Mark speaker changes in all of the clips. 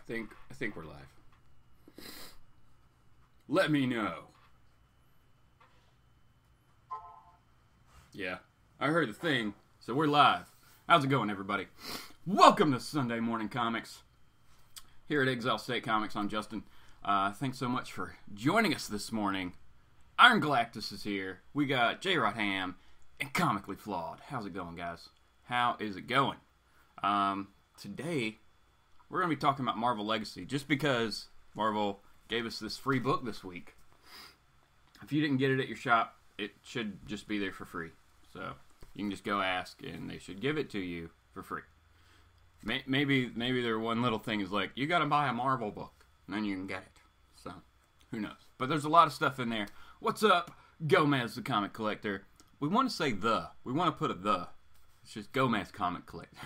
Speaker 1: I think we're live. Let me know. Yeah, I heard the thing, so we're live. How's it going, everybody? Welcome to Sunday Morning Comics. Here at Exile State Comics, I'm Justin. Thanks so much for joining us this morning. Iron Galactus is here. We got J-Rod Ham and Comically Flawed. How's it going, guys? How is it going? Today, we're going to be talking about Marvel Legacy, just because Marvel gave us this free book this week. If you didn't get it at your shop, it should just be there for free. So, you can just go ask, and they should give it to you for free. Maybe their one little thing is like, you got to buy a Marvel book, and then you can get it. So, who knows? But there's a lot of stuff in there. What's up, Gomez the Comic Collector? We want to say the. We want to put a the. It's just Gomez Comic Collector.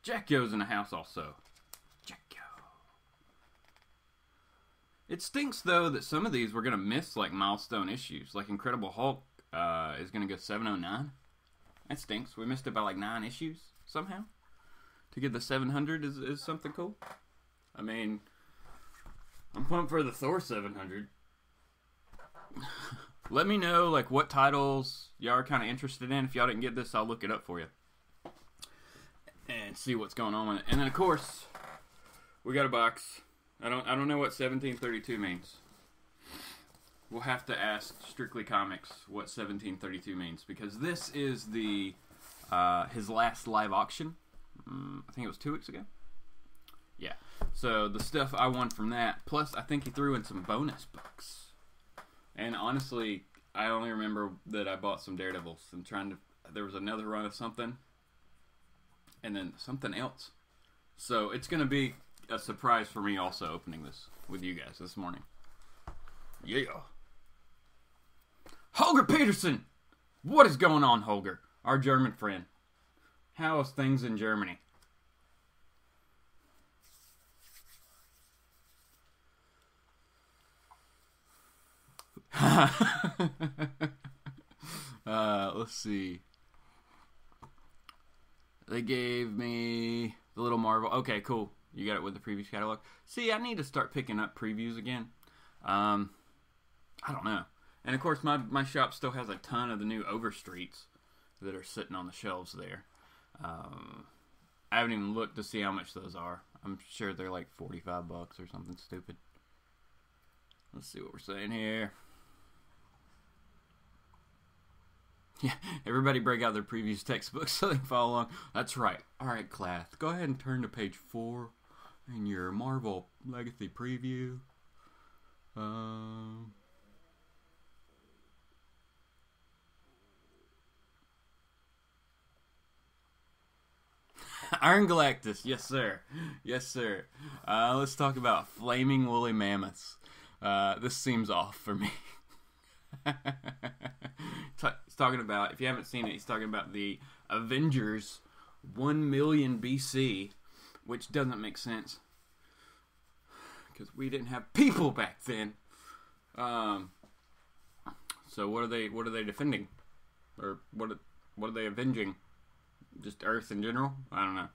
Speaker 1: Jacko's in the house also. Jacko. It stinks, though, that some of these we're going to miss, like, milestone issues. Like, Incredible Hulk is going to go 709. That stinks. We missed it by, like, 9 issues, somehow. To get the 700 is something cool. I mean, I'm pumped for the Thor 700. Let me know, like, what titles y'all are kind of interested in. If y'all didn't get this, I'll look it up for you. And see what's going on with it. And then, of course, we got a box. I don't know what 1732 means. We'll have to ask Strictly Comics what 1732 means, because this is the his last live auction. I think it was 2 weeks ago. Yeah. So the stuff I won from that, plus I think he threw in some bonus books. And honestly, I only remember that I bought some Daredevils and there was another run of something. And then something else. So it's going to be a surprise for me also opening this with you guys this morning. Yeah. Holger Peterson! What is going on, Holger? Our German friend. How is things in Germany? Let's see. They gave me the little Marvel. Okay, cool. You got it with the previous catalog. See, I need to start picking up previews again. I don't know. And, of course, my shop still has a ton of the new Overstreets that are sitting on the shelves there. I haven't even looked to see how much those are. I'm sure they're like $45 or something stupid. Let's see what we're saying here. Yeah, everybody break out their previous textbooks so they can follow along. That's right. All right, class. Go ahead and turn to page 4 in your Marvel Legacy preview. Iron Galactus. Yes, sir. Yes, sir. Let's talk about Flaming Woolly Mammoths. This seems off for me. He's talking about, if you haven't seen it, he's talking about the Avengers 1 million BC, which doesn't make sense because we didn't have people back then. So what are they defending, or what are they avenging? Just Earth in general? I don't know.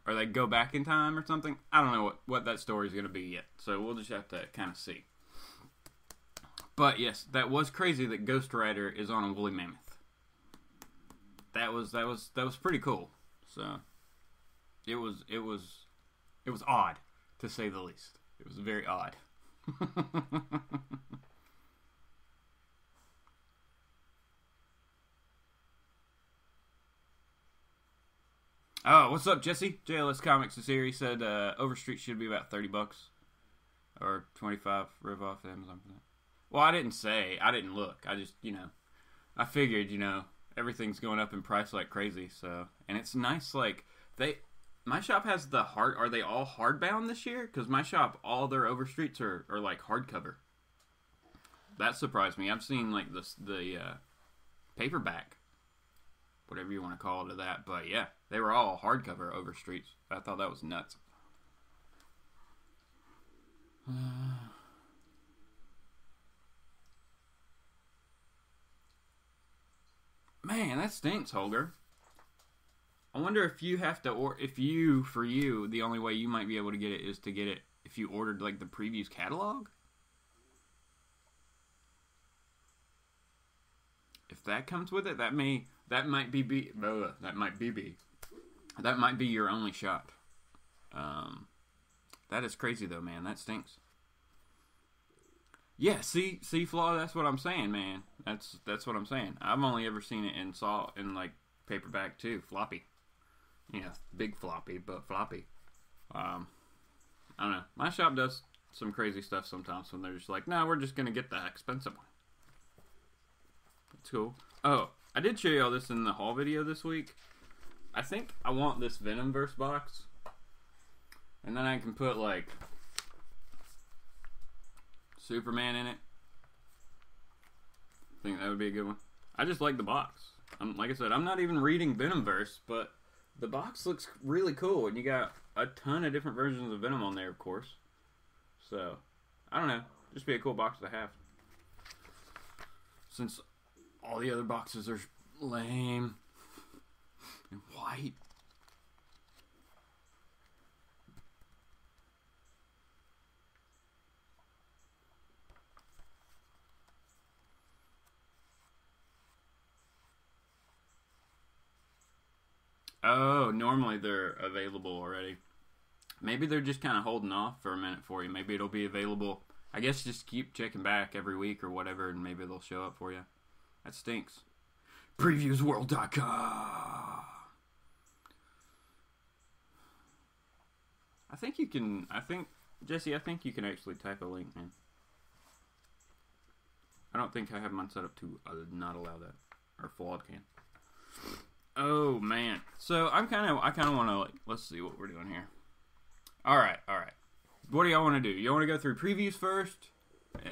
Speaker 1: Or they go back in time or something? I don't know what that story is going to be yet. So we'll just have to kind of see. But yes, that was crazy that Ghost Rider is on a woolly mammoth. That was pretty cool. So it was odd, to say the least. It was very odd. Oh, what's up, Jesse? JLS Comics is here. He said Overstreet should be about $30 or 25 riv off Amazon for that. Well, I didn't say. I didn't look. I just, I figured, everything's going up in price like crazy. So, and it's nice, like, my shop has are they all hardbound this year? Because my shop, all their Overstreets are like hardcover. That surprised me. I've seen, like, the paperback, whatever you want to call it, of that. But, yeah, they were all hardcover Overstreets. I thought that was nuts. Man, Man, that stinks, Holger. I wonder if you have to, or if you, for you, the only way you might be able to get it is to get it if you ordered like the previews catalog. If that comes with it, that might be your only shot. That is crazy though, man. That stinks. Yeah, see, Flaw. That's what I'm saying, man. That's what I'm saying. I've only ever seen it in like paperback too, floppy. Yeah, big floppy, but floppy. I don't know. My shop does some crazy stuff sometimes when they're just like, no, we're just gonna get the expensive one. That's cool. Oh, I did show you all this in the haul video this week. I think I want this Venomverse box. And then I can put, like, Superman in it. I think that would be a good one. I just like the box. Like I said, I'm not even reading Venomverse, but the box looks really cool. And you got a ton of different versions of Venom on there, of course. So, I don't know. Just be a cool box to have. Since all the other boxes are lame and white. Oh, normally they're available already. Maybe they're just kind of holding off for a minute for you. Maybe it'll be available. I guess just keep checking back every week or whatever, and maybe they'll show up for you. That stinks. Previewsworld.com. Jesse, I think you can actually type a link, man. I don't think I have mine set up to not allow that. Or Flawed can. Oh, man. So, I kind of want to, like, let's see what we're doing here. Alright. What do y'all want to do? You want to go through previews first,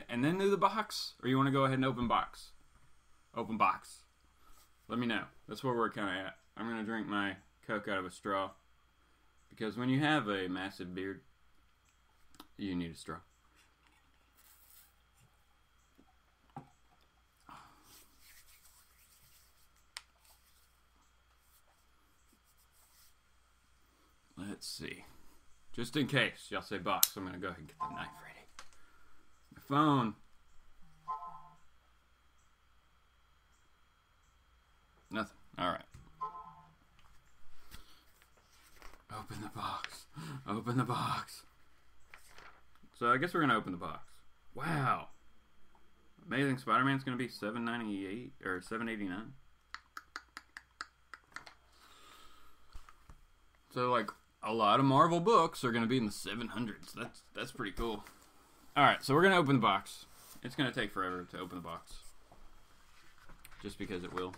Speaker 1: and then do the box? Or you want to go ahead and open box? Open box. Let me know. That's where we're kind of at. I'm going to drink my Coke out of a straw. Because when you have a massive beard, you need a straw. Let's see. Just in case y'all say box, I'm going to go ahead and get the knife ready. My phone. Nothing. Alright. Open the box. Open the box. So I guess we're going to open the box. Wow. Amazing Spider-Man's going to be $7.98 or $7.89. So like a lot of Marvel books are going to be in the 700s. That's pretty cool. Alright, so we're going to open the box. It's going to take forever to open the box. Just because it will.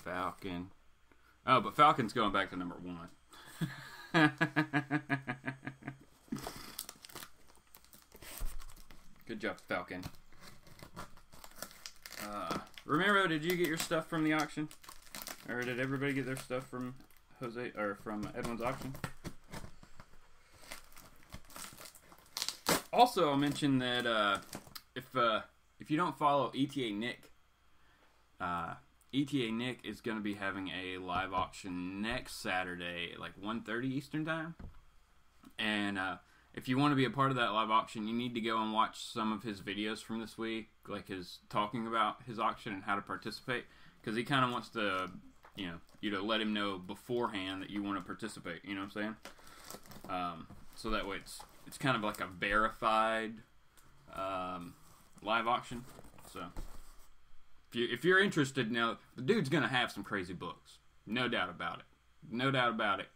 Speaker 1: Falcon. Oh, but Falcon's going back to number 1. Good job, Falcon. Ramiro, did you get your stuff from the auction? Or did everybody get their stuff from Edwin's auction? Also, I'll mention that if you don't follow ETA Nick, ETA Nick is going to be having a live auction next Saturday at like 1:30 Eastern Time. And if you want to be a part of that live auction, you need to go and watch some of his videos from this week, like his talking about his auction and how to participate, because he kind of wants to, you to let him know beforehand that you want to participate. You know what I'm saying? So that way it's kind of like a verified live auction. So if you're interested, now the dude's gonna have some crazy books, no doubt about it. No doubt about it.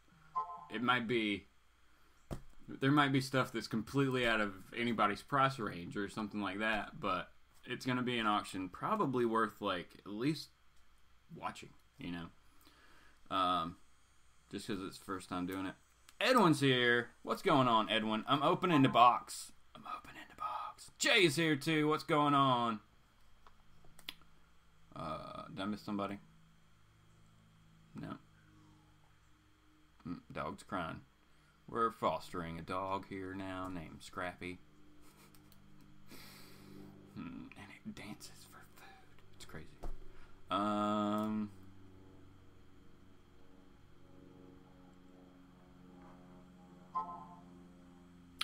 Speaker 1: There might be stuff that's completely out of anybody's price range or something like that, but it's going to be an auction probably worth, like, at least watching, just because it's the first time doing it. Edwin's here. What's going on, Edwin? I'm opening the box. Jay's here, too. What's going on? Did I miss somebody? No. Dog's crying. We're fostering a dog here now named Scrappy. dances for food. It's crazy.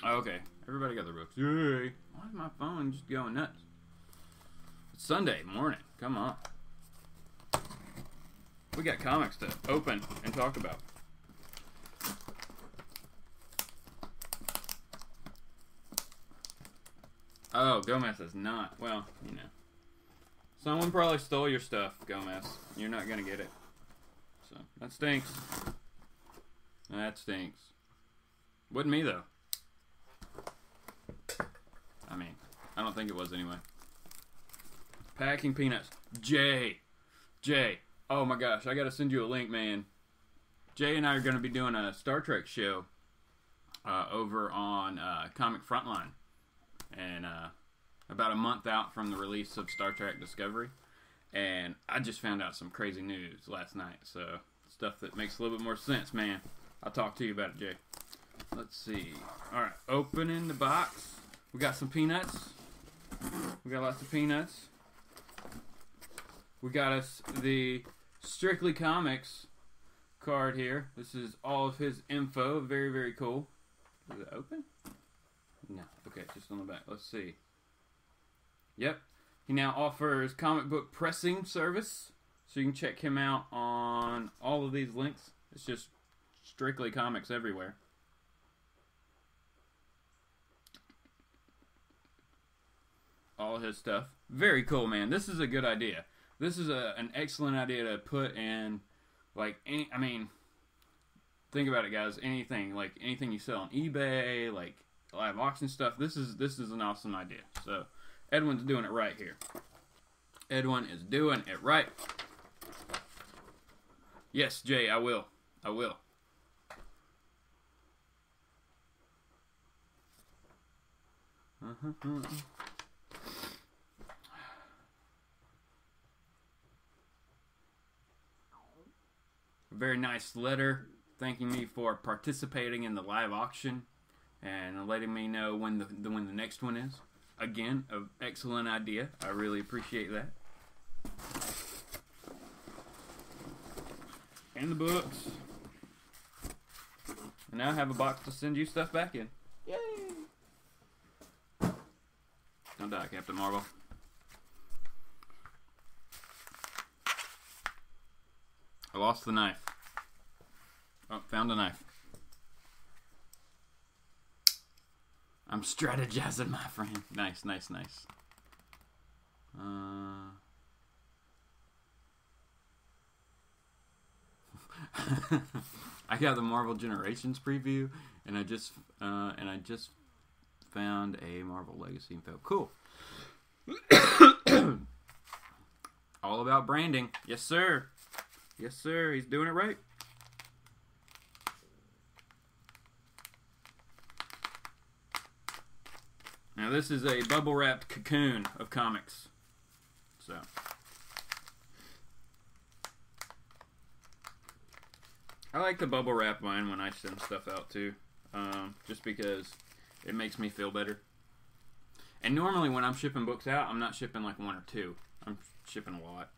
Speaker 1: Okay, everybody got their books. Yay! Why is my phone just going nuts? It's Sunday morning. Come on. We got comics to open and talk about. Oh, Gomez is not. Well, you know. Someone probably stole your stuff, Gomez. You're not going to get it. So, that stinks. That stinks. Wasn't me, though. I mean, I don't think it was anyway. Packing peanuts. Jay. Oh my gosh, I got to send you a link, man. Jay and I are going to be doing a Star Trek show over on ComicFrontline. And about a month out from the release of Star Trek Discovery. And I just found out some crazy news last night. So, stuff that makes a little bit more sense, man. I'll talk to you about it, Jay. Let's see. Alright, opening the box. We got some peanuts. We got lots of peanuts. We got us the Strictly Comics card here. This is all of his info. Very, very cool. Is it open? No. Okay, just on the back. Let's see. Yep. He now offers comic book pressing service. So you can check him out on all of these links. It's just Strictly Comics everywhere. All his stuff. Very cool, man. This is a good idea. This is an excellent idea to put in, like, I mean, think about it, guys. Anything you sell on eBay, like live auction stuff. This is an awesome idea. So, Edwin's doing it right here. Edwin is doing it right. Yes, Jay, I will. Very nice letter thanking me for participating in the live auction and letting me know when the next one is. Again, an excellent idea. I really appreciate that. And the books. And now I have a box to send you stuff back in. Yay! Don't die, Captain Marvel. I lost the knife. Oh, found a knife. I'm strategizing, my friend. Nice. I got the Marvel Generations preview, and I just found a Marvel Legacy info. Cool. All about branding. Yes, sir. Yes, sir. He's doing it right. Now, this is a bubble-wrapped cocoon of comics. So, I like to bubble-wrap mine when I send stuff out, too. Just because it makes me feel better. And normally, when I'm shipping books out, I'm not shipping like 1 or 2. I'm shipping a lot.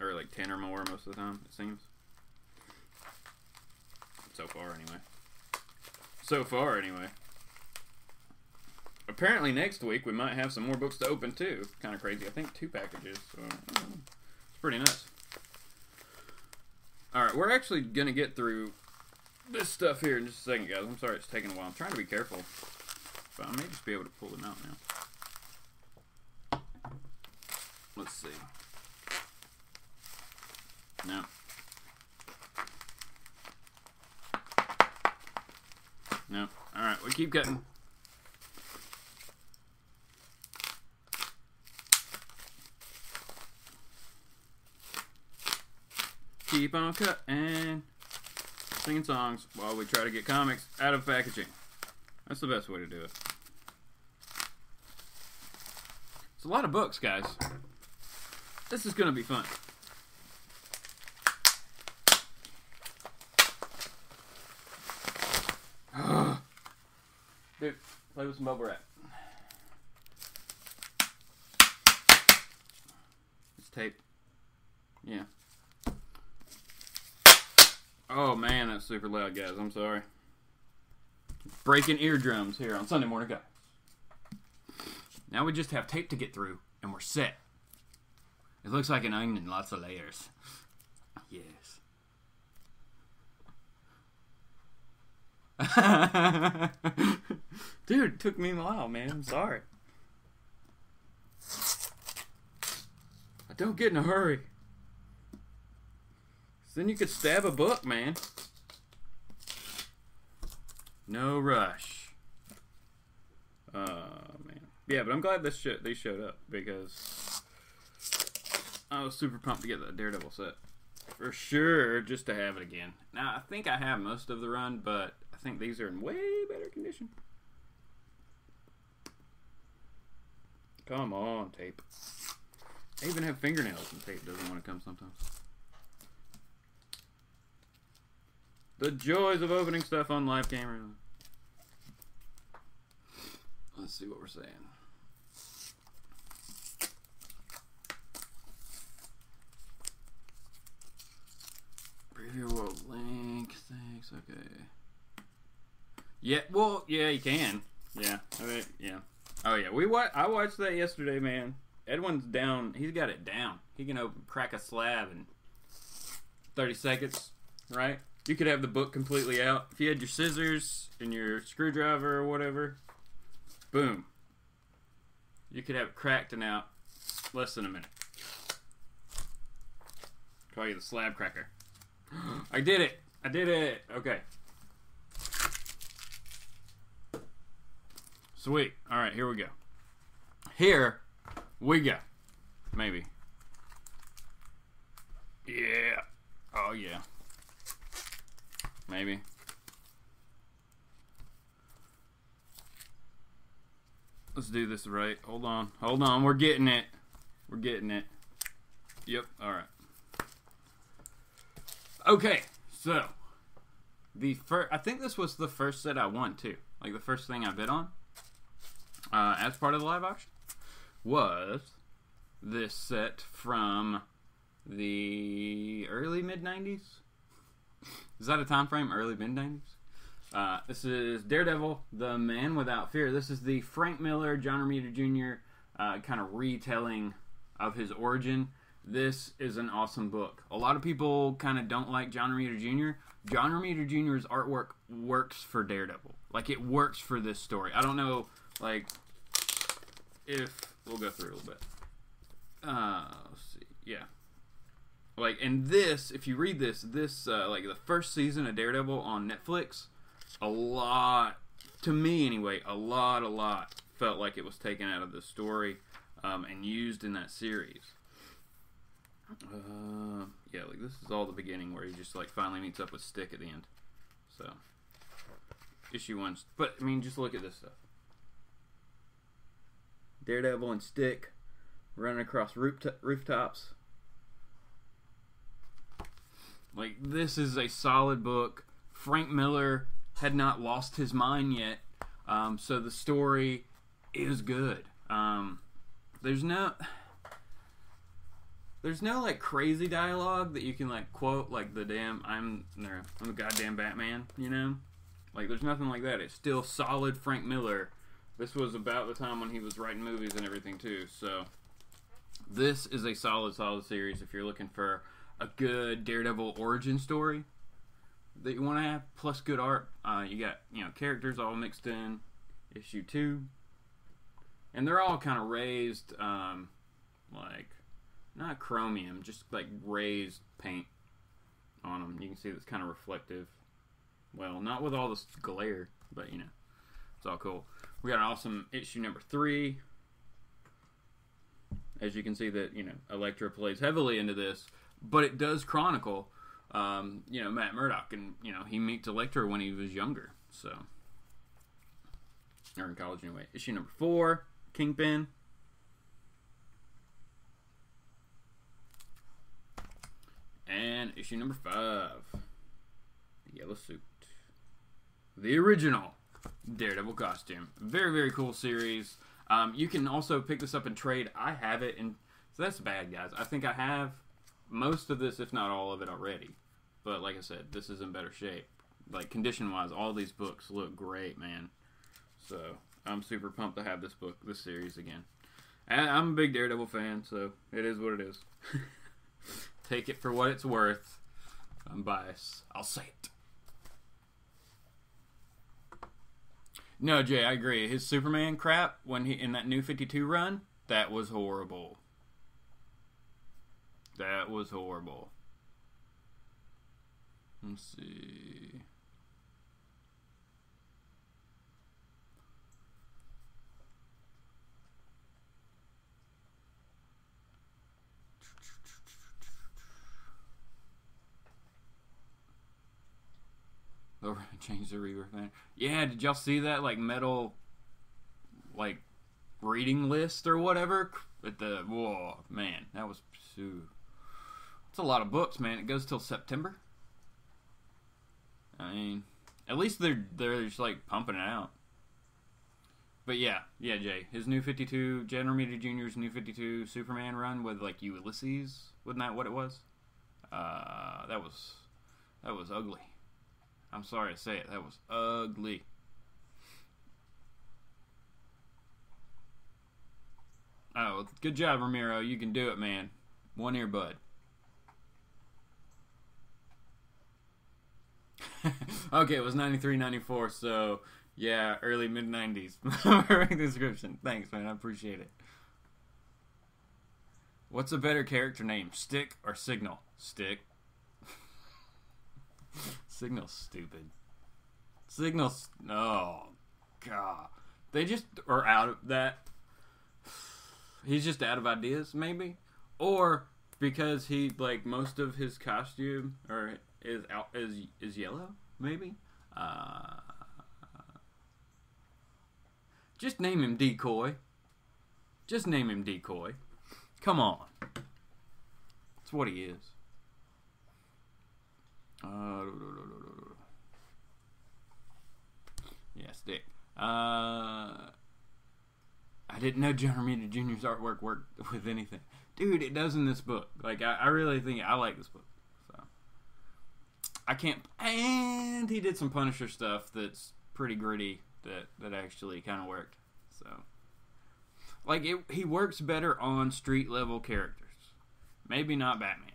Speaker 1: Or like 10 or more most of the time, it seems. So far, anyway. Apparently next week we might have some more books to open too. Kind of crazy. I think 2 packages. So it's pretty nuts. Alright, we're actually going to get through this stuff here in just a second, guys. I'm sorry it's taking a while. I'm trying to be careful. But I may just be able to pull them out now. Let's see. No. No. Alright, we keep cutting. Keep on cutting. Singing songs while we try to get comics out of packaging. That's the best way to do it. It's a lot of books, guys. This is going to be fun. Dude, play with some bubble wrap. tape. Yeah. Oh man, that's super loud, guys. I'm sorry. Breaking eardrums here on Sunday Morning Guys. Now we just have tape to get through, and we're set. It looks like an onion, lots of layers. Yes. Dude, it took me a while, man. I'm sorry. Don't get in a hurry. Then you could stab a book, man. No rush. Man. Yeah, but I'm glad they showed up because I was super pumped to get that Daredevil set. For sure, just to have it again. Now, I think I have most of the run, but I think these are in way better condition. Come on, tape. I even have fingernails and tape doesn't want to come sometimes. The joys of opening stuff on live camera. Let's see what we're saying. Preview world link. Thanks. Okay. Yeah. Well. Yeah. You can. Yeah. I mean, yeah. Oh yeah. I watched that yesterday, man. Edwin's down. He's got it down. He can crack a slab in 30 seconds. Right. You could have the book completely out. If you had your scissors and your screwdriver or whatever, boom. You could have it cracked and out less than a minute. Call you the slab cracker. I did it. I did it. Okay. Sweet. All right, here we go. Here we go. Maybe. Yeah. Oh, yeah. Maybe. Let's do this right. Hold on. Hold on. We're getting it. We're getting it. Yep. All right. Okay. So, I think this was the first set I won, too. Like, the first thing I bid on, as part of the live auction, was this set from the early mid-90s. Is that a time frame? Early mid-90s? This is Daredevil, The Man Without Fear. This is the Frank Miller, John Romita Jr. Kind of retelling of his origin. This is an awesome book. A lot of people kind of don't like John Romita Jr. John Romita Jr.'s artwork works for Daredevil. Like, it works for this story. I don't know, like, if... We'll go through it a little bit. Let's see. Yeah. Like, and this, if you read this, like, the first season of Daredevil on Netflix, a lot, to me anyway, a lot felt like it was taken out of the story and used in that series. Yeah, like, this is all the beginning where he just, like, finally meets up with Stick at the end. So, issue 1. But, I mean, just look at this stuff. Daredevil and Stick running across rooftops. Like, this is a solid book. Frank Miller had not lost his mind yet, so the story is good. There's no like crazy dialogue that you can like quote, like I'm the goddamn Batman, you know? Like, there's nothing like that. It's still solid Frank Miller. This was about the time when he was writing movies and everything too, so this is a solid series if you're looking for a good Daredevil origin story that you want to have, plus good art. You got, characters all mixed in. Issue 2. And they're all kind of raised, like, not chromium, just like raised paint on them. You can see that's kind of reflective. Well, not with all this glare, but, it's all cool. We got an awesome issue number 3. As you can see that, Elektra plays heavily into this. But it does chronicle, Matt Murdock, and, he meets Elektra when he was younger, so. Or in college, anyway. Issue number 4, Kingpin. And issue number 5, the Yellow Suit. The original Daredevil costume. Very, very cool series. You can also pick this up in trade. I have it in So that's bad, guys. I think I have most of this, if not all of it, already. But like I said, this is in better shape. Like, condition-wise, all these books look great, man. So, I'm super pumped to have this series again. And I'm a big Daredevil fan, so it is what it is. Take it for what it's worth. I'm biased. I'll say it. No, Jay, I agree. His Superman crap, when he in that New 52 run, that was horrible. That was horrible. Let's see. Oh, change the rebirth man. Yeah, did y'all see that like metal like reading list or whatever? At the whoa, man, that was it's a lot of books, man. It goes till September. I mean, at least they're just like pumping it out. But yeah, Jay, his New 52, Jan Romita Jr.'s New 52 Superman run with like Ulysses, wasn't that what it was? That was ugly. I'm sorry to say it, that was ugly. Oh, good job, Ramiro. You can do it, man. One ear bud. Okay, it was 93, 94, so yeah, early mid-90s. Perfect description. Thanks, man. I appreciate it. What's a better character name, Stick or Signal? Stick. Signal's stupid. Signal's... Oh, God. They just are out of that. He's just out of ideas, maybe? Or because he, like, most of his costume is yellow, maybe? Just name him Decoy. Just name him Decoy. Come on. That's what he is. Yeah, Stick. I didn't know John Romita Jr.'s artwork worked with anything. Dude, it does in this book. Like, I really think I like this book. So I can't... And he did some Punisher stuff that's pretty gritty that actually kind of worked. So, like, he works better on street-level characters. Maybe not Batman.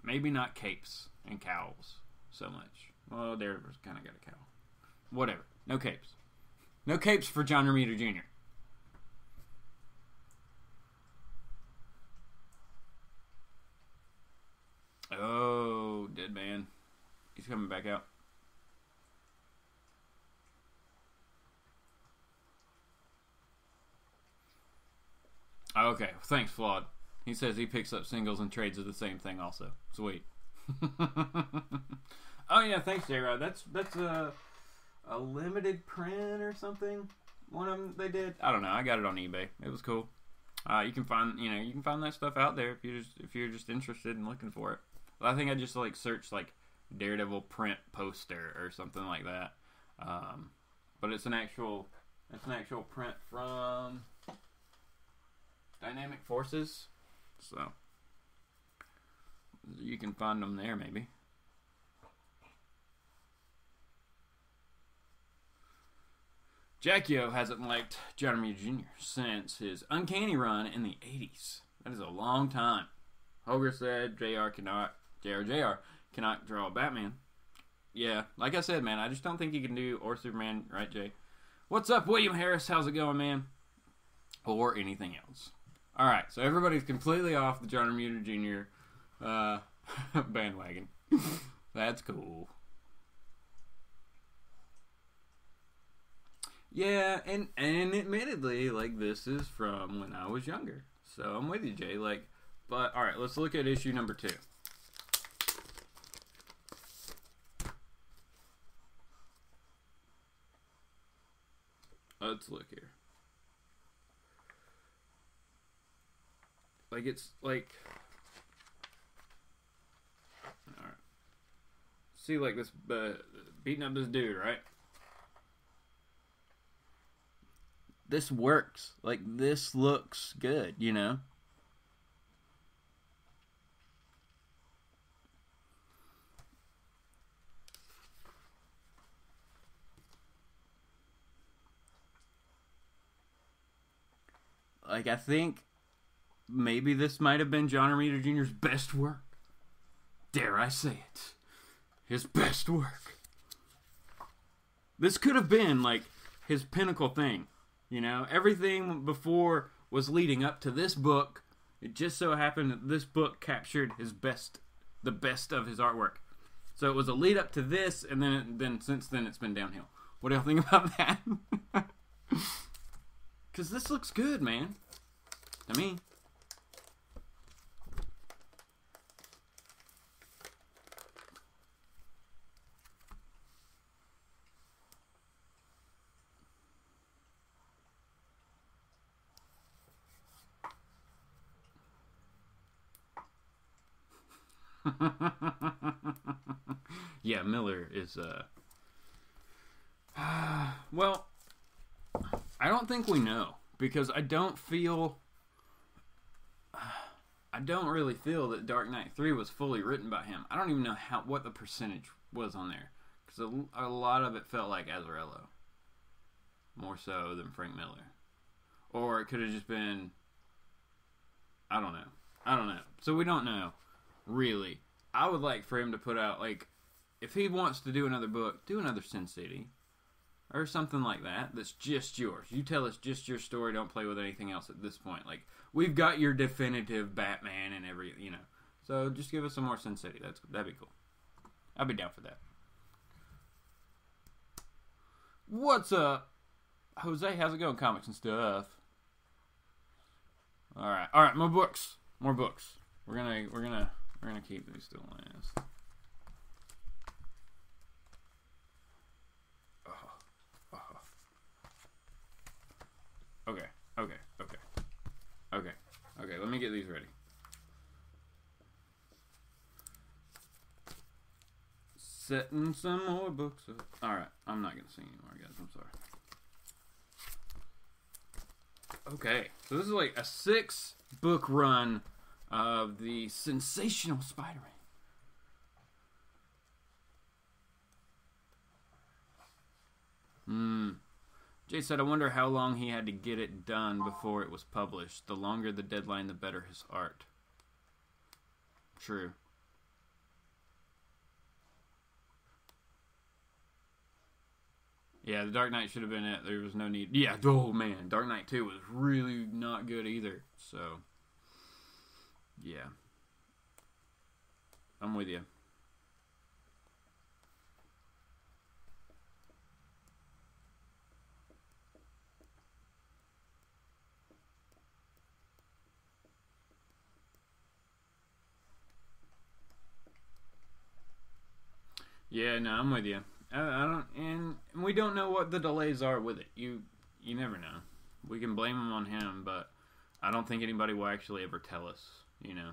Speaker 1: Maybe not capes and cowls so much. Well, Daredevil's kind of got a cowl. Whatever. No capes. No capes for John Romita Jr. Oh, Dead Man. He's coming back out. Okay, thanks, Flawed. He says he picks up singles and trades of the same thing also. Sweet. Oh yeah, thanks, J-Rod. That's a limited print or something. One of them they did. I don't know. I got it on eBay. It was cool. You can find that stuff out there if you're just interested in looking for it. I think I just like searched like Daredevil print poster or something like that. But it's an actual print from Dynamic Forces. So you can find them there maybe. Jackio hasn't liked John Romita Jr. since his Uncanny run in the 80s. That is a long time. Hoger said JR cannot draw Batman. Yeah, like I said, man, I just don't think he can do or Superman, right, Jay? What's up, William Harris? How's it going, man? Or anything else. Alright, so everybody's completely off the John Romita Jr. Bandwagon. That's cool. Yeah, and admittedly, like, this is from when I was younger. So I'm with you, Jay. Like, but alright, let's look at issue number 2. Let's look here. Like, it's like, alright. See, like, this beating up this dude, right? This works. Like, this looks good, you know? Like, I think maybe this might have been John Romita Jr.'s best work. Dare I say it? His best work. This could have been, like, his pinnacle thing. You know, everything before was leading up to this book. It just so happened that this book captured the best of his artwork. So it was a lead up to this, and then since then it's been downhill. What do y'all think about that? Because this looks good, man. To me. Yeah, Miller is, well, I don't think we know, because I don't really feel that Dark Knight 3 was fully written by him. I don't even know what the percentage was on there, because a lot of it felt like Azzarello, more so than Frank Miller. Or it could have just been, I don't know. So we don't know. Really, I would like for him to put out, like, if he wants to do another book, do another Sin City. Or something like that, that's just yours. You tell us just your story, don't play with anything else at this point. Like, we've got your definitive Batman and you know. So, just give us some more Sin City. That'd be cool. I'd be down for that. What's up? Jose, how's it going? Comics and stuff. Alright, more books. We're gonna keep these still last. Okay, let me get these ready. Setting some more books up. Alright, I'm not gonna sing anymore, guys. I'm sorry. Okay, so this is like a 6-book run of the sensational Spider-Man. Jay said, I wonder how long he had to get it done before it was published. The longer the deadline, the better his art. True. Yeah, the Dark Knight should have been it. There was no need. Yeah, oh man, Dark Knight 2 was really not good either. So, yeah. I'm with you. Yeah, no, I'm with you. I don't, and we don't know what the delays are with it. You never know. We can blame them on him, but I don't think anybody will actually ever tell us, you know.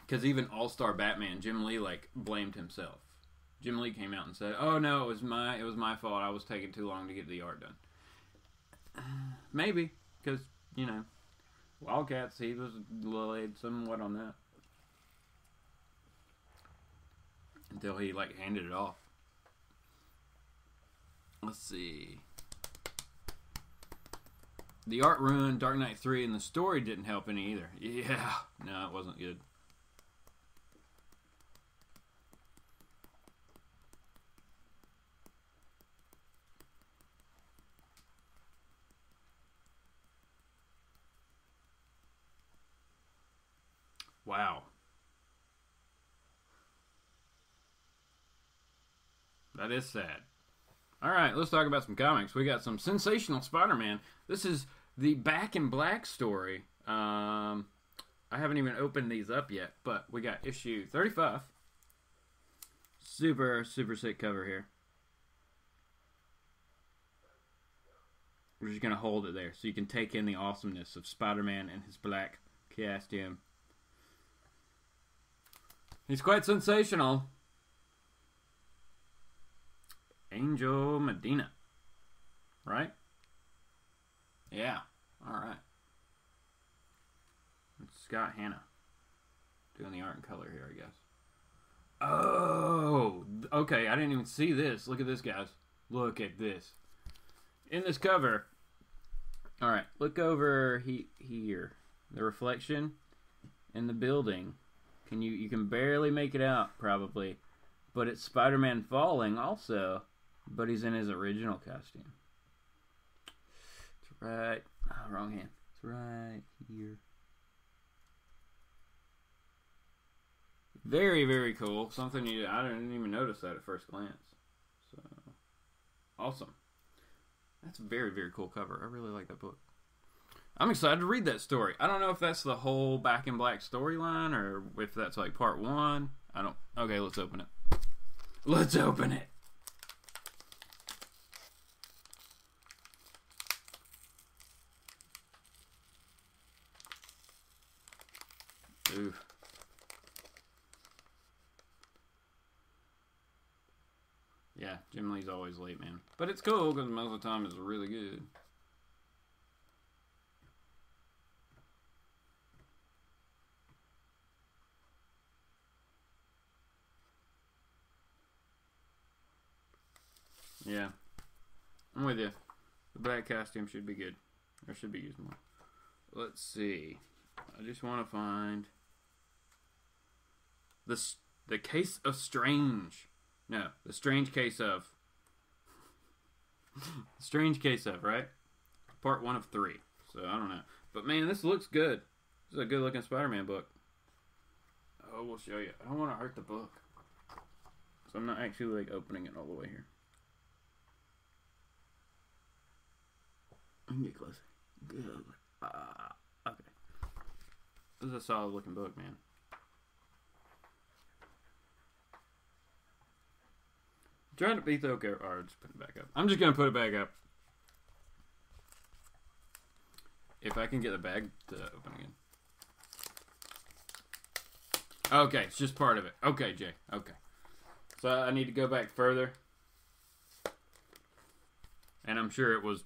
Speaker 1: Because even All-Star Batman, Jim Lee, like, blamed himself. Jim Lee came out and said, "Oh no, it was my fault. I was taking too long to get the art done." Maybe, because you know, Wildcats, he was delayed somewhat on that until he like handed it off. Let's see. The art ruined Dark Knight 3, and the story didn't help any either. Yeah, no, it wasn't good. Wow. That is sad. Alright, let's talk about some comics. We got some Sensational Spider-Man. This is the Back in Black story. I haven't even opened these up yet, but we got issue 35. Super, super sick cover here. We're just going to hold it there so you can take in the awesomeness of Spider-Man and his black costume. He's quite sensational. Angel Medina. Right? Yeah. Alright. It's Scott Hanna doing the art and color here, I guess. Oh! Okay, I didn't even see this. Look at this, guys. Look at this. In this cover, All right, look over here. The reflection in the building. You can barely make it out, probably. But it's Spider-Man falling also. But he's in his original costume. It's right... Oh, wrong hand. It's right here. Very, very cool. Something I didn't even notice that at first glance. So, awesome. That's a very, very cool cover. I really like that book. I'm excited to read that story. I don't know if that's the whole Back in Black storyline or if that's like part 1. Okay, let's open it. Let's open it. Ooh. Yeah, Jim Lee's always late, man. But it's cool because most of the time it's really good. Yeah, I'm with you. The black costume should be good. Or should be used more. Let's see. I just want to find the Case of Strange. No, the Strange Case of. Strange Case of, right? Part 1 of 3. So I don't know. But man, this looks good. This is a good looking Spider-Man book. Oh, we'll show you. I don't want to hurt the book. So I'm not actually like opening it all the way here. I can get closer. Good. Okay. This is a solid looking book, man. I'm trying to beat the okay. Alright, just put it back up. I'm just gonna put it back up. If I can get the bag to open again. Okay, it's just part of it. Okay, Jay. Okay. So I need to go back further. And I'm sure it was,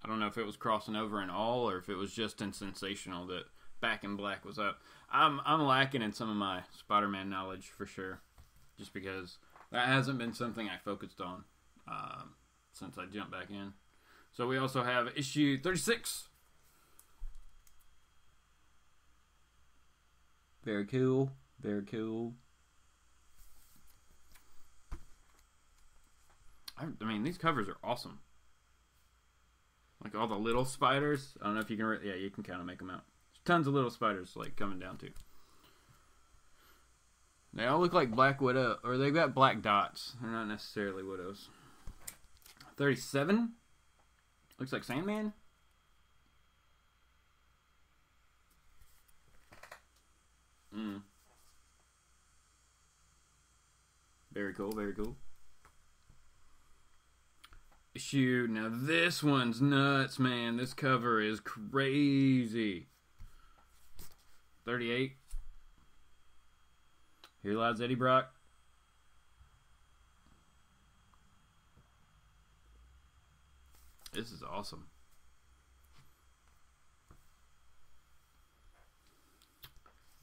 Speaker 1: I don't know if it was crossing over in all or if it was just in Sensational that Back in Black was up. I'm lacking in some of my Spider-Man knowledge for sure. Just because that hasn't been something I focused on since I jumped back in. So we also have issue 36. Very cool. Very cool. I mean, these covers are awesome. Like all the little spiders. I don't know if you can... Yeah, you can kind of make them out. There's tons of little spiders like coming down too. They all look like Black Widow. Or they've got black dots. They're not necessarily widows. 37. Looks like Sandman. Very cool, very cool. Issue. Now this one's nuts, man. This cover is crazy. 38. Here lies Eddie Brock. This is awesome.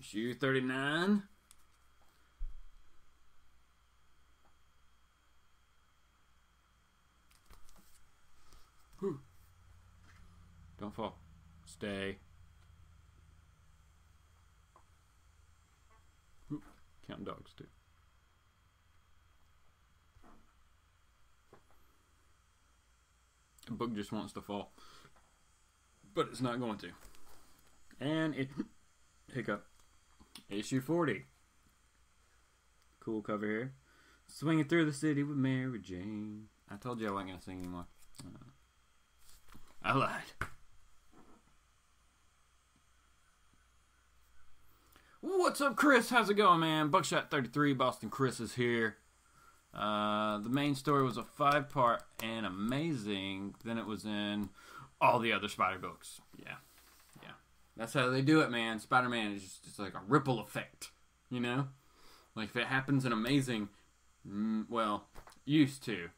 Speaker 1: Issue 39. Whew. Don't fall. Stay. Whew. Counting dogs too. The book just wants to fall. But it's not going to. And it... Hiccup. Issue 40. Cool cover here. Swinging through the city with Mary Jane. I told you I wasn't going to sing anymore. I lied. What's up, Chris? How's it going, man? Buckshot 33, Boston Chris is here. The main story was a 5-part and amazing. Then it was in all the other Spider books. Yeah. That's how they do it, man. Spider-Man is just like a ripple effect, you know? Like, if it happens in Amazing, well, used to.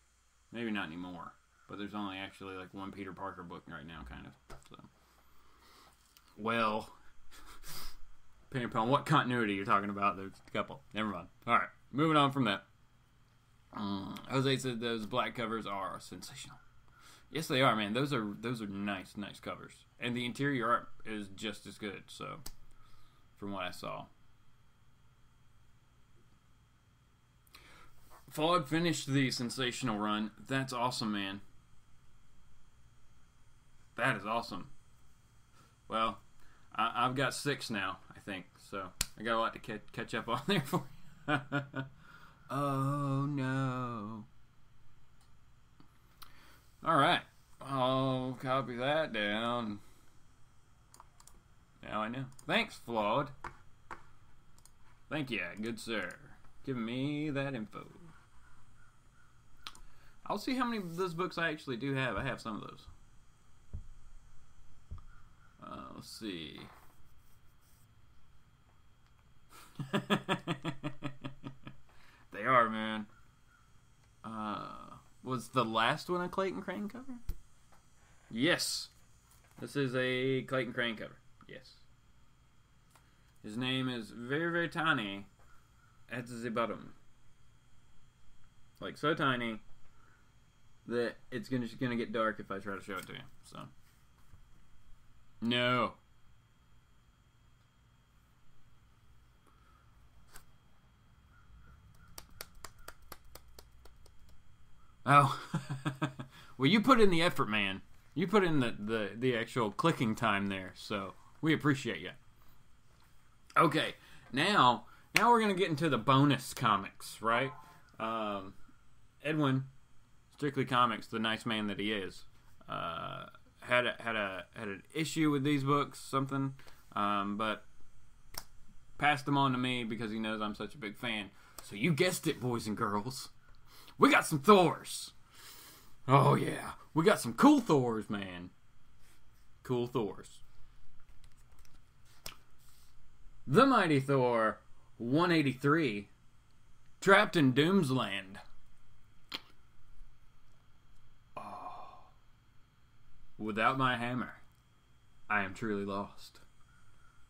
Speaker 1: Maybe not anymore. But there's only actually, like, one Peter Parker book right now, kind of. So. Well, depending upon what continuity you're talking about, there's a couple. Never mind. Alright, moving on from that. Jose said those black covers are sensational. Yes, they are, man. Those are nice covers, and the interior art is just as good. So, from what I saw, Flawed finished the sensational run. That's awesome, man. That is awesome. Well, I've got 6 now, I think. So I got a lot to catch up on there for you. Oh no. Alright, I'll copy that down. Now I know. Thanks, Flawed. Thank you, good sir. Giving me that info. I'll see how many of those books I actually do have. I have some of those. Let's see. They are, man. Was the last one a Clayton Crane cover? Yes. This is a Clayton Crane cover. Yes. His name is very, very tiny at the bottom. Like, so tiny that it's just gonna get dark if I try to show it to you. So. No. Oh. Well, you put in the effort, man. You put in the actual clicking time there, so we appreciate you. Okay, now we're gonna get into the bonus comics, right? Edwin, Strictly Comics, the nice man that he is, had an issue with these books, something, but passed them on to me because he knows I'm such a big fan. So you guessed it, boys and girls. We got some Thors. Oh, yeah. We got some cool Thors, man. Cool Thors. The Mighty Thor 183. Trapped in Doomsland. Oh. Without my hammer, I am truly lost.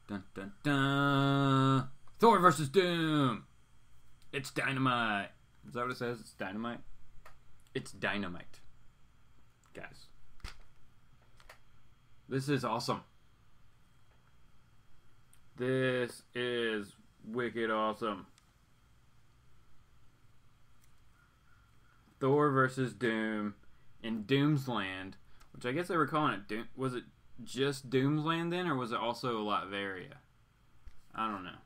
Speaker 1: Dun, dun, dun. Thor versus Doom. It's dynamite. Is that what it says? It's dynamite? It's dynamite. Guys. This is awesome. This is wicked awesome. Thor versus Doom in Doomsland, which I guess they were calling it Doom. Was it just Doomsland then, or was it also Latveria? I don't know.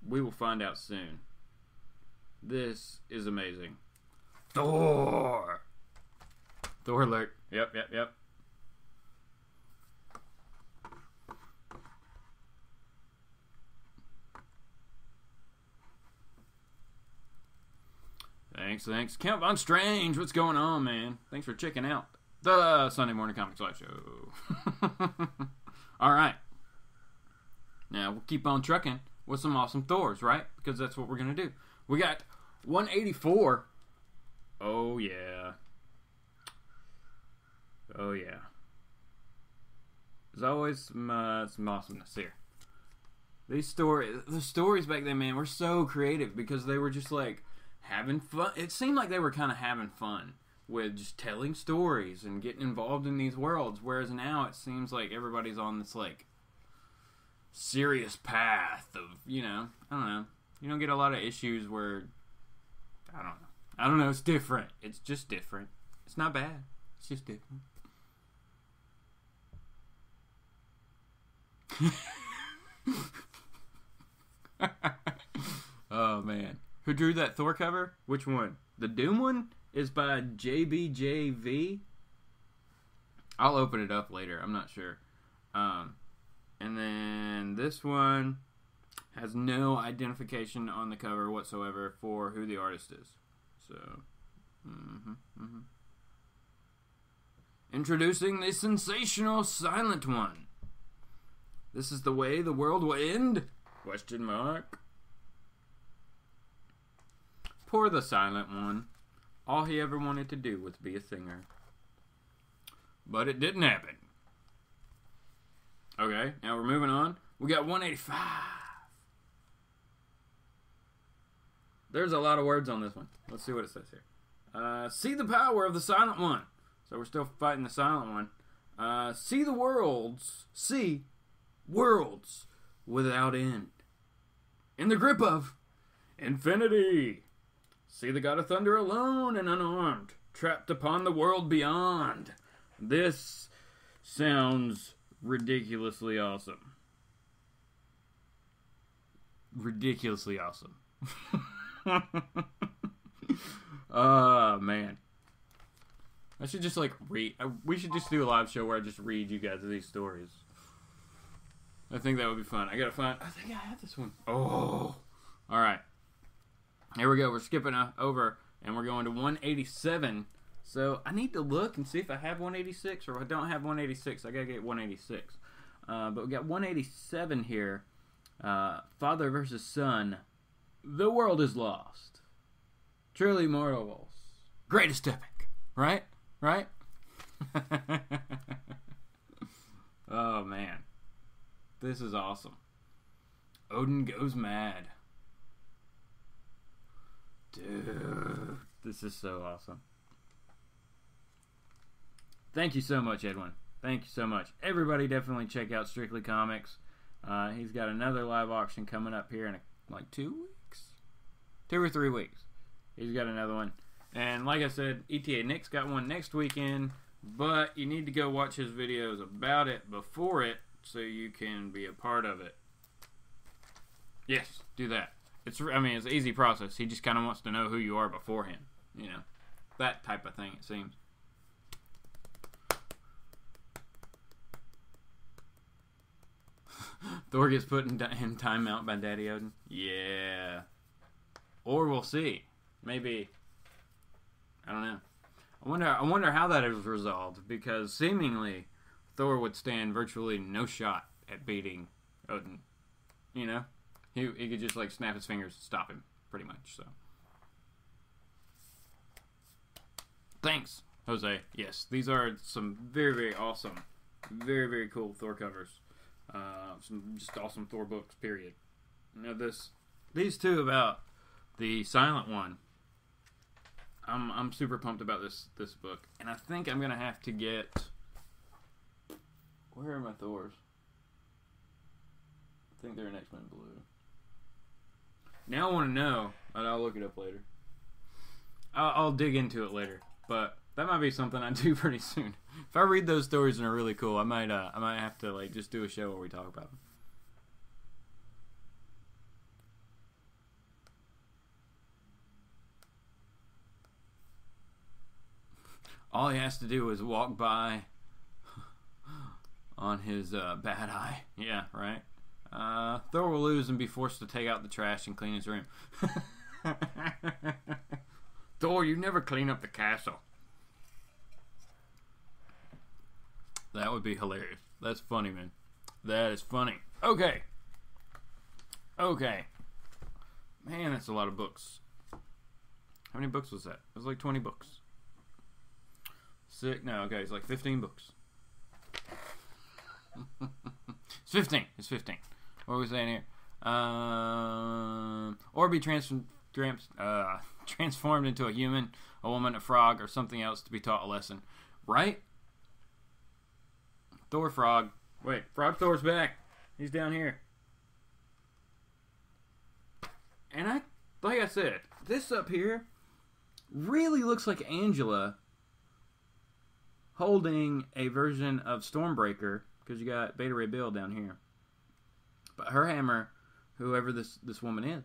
Speaker 1: We will find out soon. This is amazing. Thor! Thor alert. Yep. Thanks. Count Von Strange, what's going on, man? Thanks for checking out the Sunday Morning Comics Live Show. Alright. Now, we'll keep on trucking with some awesome Thors, right? Because that's what we're going to do. We got 184. Oh, yeah. There's always some awesomeness here. The stories back then, man, were so creative because they were just like having fun. It seemed like they were kind of having fun with just telling stories and getting involved in these worlds. Whereas now it seems like everybody's on this like serious path of, I don't know. You don't get a lot of issues where, I don't know. It's different. It's just different. It's not bad. It's just different. Oh, man. Who drew that Thor cover? Which one? The Doom one is by JBJV. I'll open it up later. I'm not sure. And then this one has no identification on the cover whatsoever for who the artist is. So, Introducing the sensational Silent One. This is the way the world will end? Question mark. Poor the Silent One. All he ever wanted to do was be a singer. But it didn't happen. Okay, now we're moving on. We got 185. There's a lot of words on this one. Let's see what it says here. See the power of the Silent One. So we're still fighting the silent one. See worlds without end. In the grip of infinity. See the God of Thunder alone and unarmed, trapped upon the world beyond. This sounds ridiculously awesome. Ridiculously awesome. Oh, man. I should just, like, read. We should just do a live show where I just read you guys these stories. I think that would be fun. I think I have this one. Oh. Alright. Here we go. We're skipping over, and we're going to 187. So, I need to look and see if I have 186, or if I don't have 186. I gotta get 186. But we got 187 here. Father versus son. The world is lost. Truly mortals. Greatest epic. Right? Right? Oh, man. This is awesome. Odin goes mad. Dude. This is so awesome. Thank you so much, Edwin. Thank you so much. Everybody definitely check out Strictly Comics. He's got another live auction coming up here in like 2 weeks? 2 or 3 weeks. He's got another one. And like I said, ETA Nick's got one next weekend, but you need to go watch his videos about it before it so you can be a part of it. Yes, do that. It's an easy process. He just kind of wants to know who you are beforehand. You know, that type of thing, it seems. Thor gets put in timeout by Daddy Odin. Yeah. Or we'll see. Maybe. I don't know. I wonder how that is resolved, because seemingly Thor would stand virtually no shot at beating Odin. You know? He could just like snap his fingers and stop him, pretty much. So. Thanks, Jose. Yes, these are some very, very awesome, very, very cool Thor covers. Some just awesome Thor books, period. Now these two about the silent one. I'm super pumped about this book, and I think I'm gonna have to get. Where are my Thors? I think they're in X-Men Blue. Now I want to know, and I'll look it up later. I'll dig into it later, but that might be something I do pretty soon. If I read those stories and are really cool, I might have to like just do a show where we talk about them. All he has to do is walk by on his bad eye. Yeah, right. Thor will lose and be forced to take out the trash and clean his room. Thor, you never clean up the castle. That would be hilarious. That's funny, man. That is funny. Okay. Man, that's a lot of books. How many books was that? It was like 20 books. Okay, it's like 15 books. It's 15. What are we saying here? Or be transformed into a human, a woman, a frog, or something else to be taught a lesson. Right? Thor Frog. Wait, Frog Thor's back. He's down here. And like I said, this up here really looks like Angela holding a version of Stormbreaker, because you got Beta Ray Bill down here. But her hammer, whoever this woman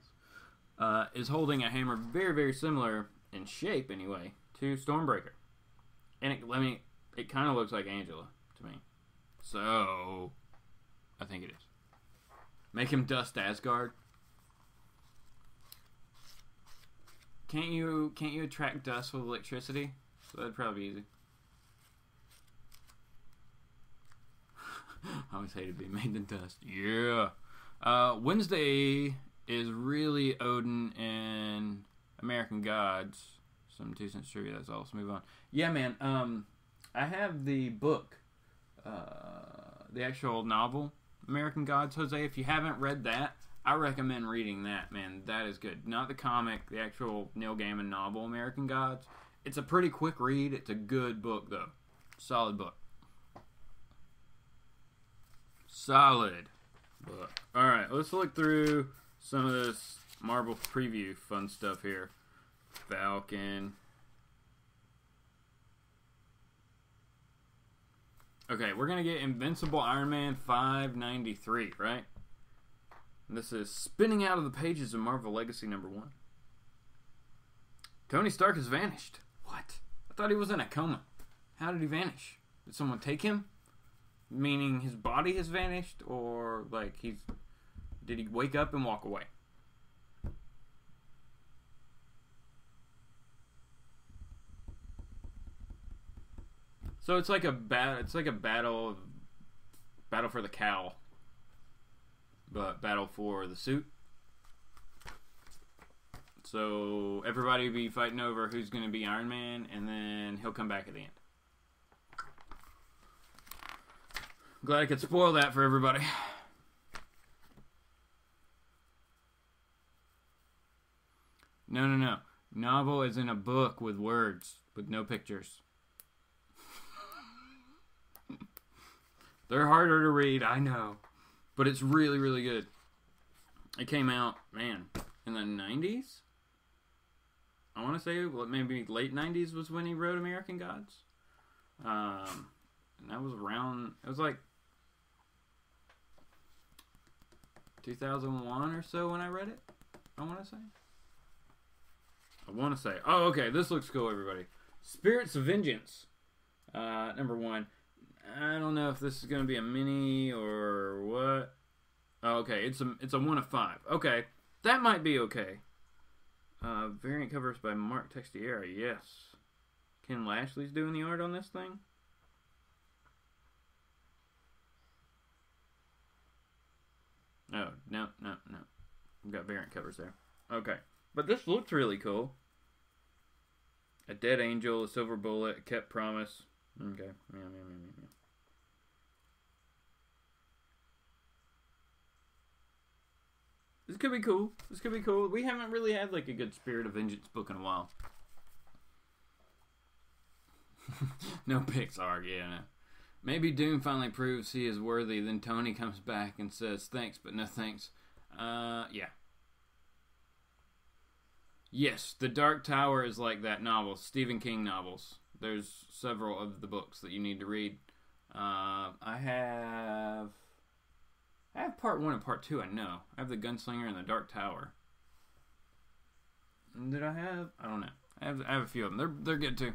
Speaker 1: is holding a hammer very, very similar in shape, anyway, to Stormbreaker. And it kind of looks like Angela to me. So, I think it is. Make him dust Asgard. Can't you attract dust with electricity? So that'd probably be easy. I always hated being made in dust. Yeah. Wednesday is really Odin and American Gods. Some 2 cents trivia. That's all. Let's move on. Yeah, man. I have the book, the actual novel, American Gods. Jose, if you haven't read that, I recommend reading that. Man, that is good. Not the comic, the actual Neil Gaiman novel, American Gods. It's a pretty quick read. It's a good book, though. Solid book. Solid book. Alright, let's look through some of this Marvel preview fun stuff here. Falcon. Okay, we're going to get Invincible Iron Man 593, right? This is spinning out of the pages of Marvel Legacy #1. Tony Stark has vanished. What? I thought he was in a coma. How did he vanish? Did someone take him? Meaning his body has vanished? Or, like, did he wake up and walk away? So it's like a battle for the cowl, but battle for the suit. So everybody will be fighting over who's going to be Iron Man, and then he'll come back at the end. Glad I could spoil that for everybody. No. Novel is in a book with words, with no pictures. They're harder to read, I know. But it's really, really good. It came out, man, in the 90s? I want to say maybe late 90s was when he wrote American Gods. And that was around, it was like 2001 or so when I read it, I want to say. Oh, okay, this looks cool, everybody. Spirits of Vengeance, #1. I don't know if this is going to be a mini or what. Oh, okay, it's a 1 of 5. Okay, that might be okay. Variant covers by Mark Texeira, yes. Ken Lashley's doing the art on this thing. Oh, no. We've got variant covers there. Okay, but this looks really cool. A dead angel, a silver bullet, a kept promise. Okay, yeah. This could be cool. We haven't really had like a good Spirit of Vengeance book in a while. No Pixar, yeah, no. Maybe Doom finally proves he is worthy, then Tony comes back and says thanks, but no thanks. Yeah. Yes, The Dark Tower is like that novel, Stephen King novels. There's several of the books that you need to read. I have part 1 and part 2, I know. I have The Gunslinger and The Dark Tower. Did I have? I don't know. I have a few of them. They're good too.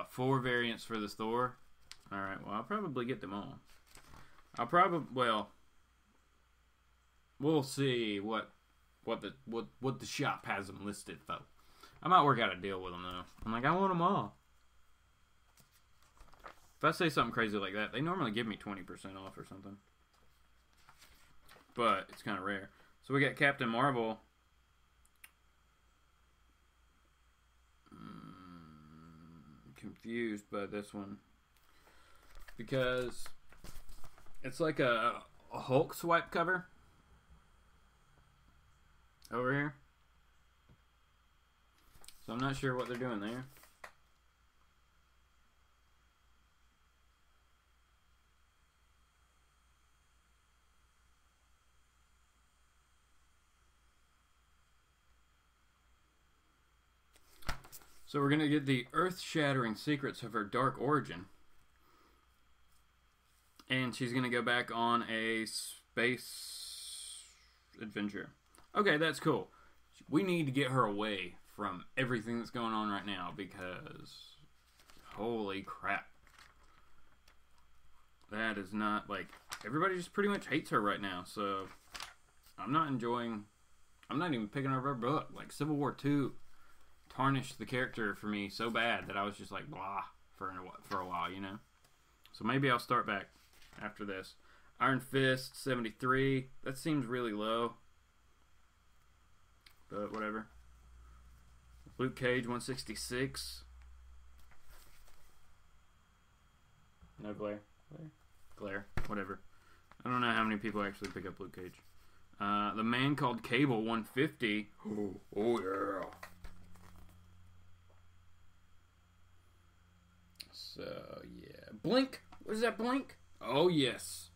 Speaker 1: 4 variants for this Thor. Alright, well, I'll probably get them all. We'll see what the shop has them listed, though. I might work out a deal with them, though. I'm like, I want them all. If I say something crazy like that, they normally give me 20% off or something. But it's kind of rare. So we got Captain Marvel. Confused by this one. Because it's like a Hulk swipe cover. Over here. So I'm not sure what they're doing there. So we're going to get the earth-shattering secrets of her dark origin. And she's going to go back on a space adventure. Okay, that's cool. We need to get her away from everything that's going on right now because holy crap. That is not, like, everybody just pretty much hates her right now, so I'm not even picking up her book. Like, Civil War II tarnished the character for me so bad that I was just like, blah, for a while, you know? So maybe I'll start back after this. Iron Fist, 73. That seems really low. But whatever. Luke Cage, 166. No glare. Glare. Whatever. I don't know how many people actually pick up Luke Cage. The Man Called Cable 150. Oh yeah. So, yeah. Blink. What is that, Blink? Oh, yes.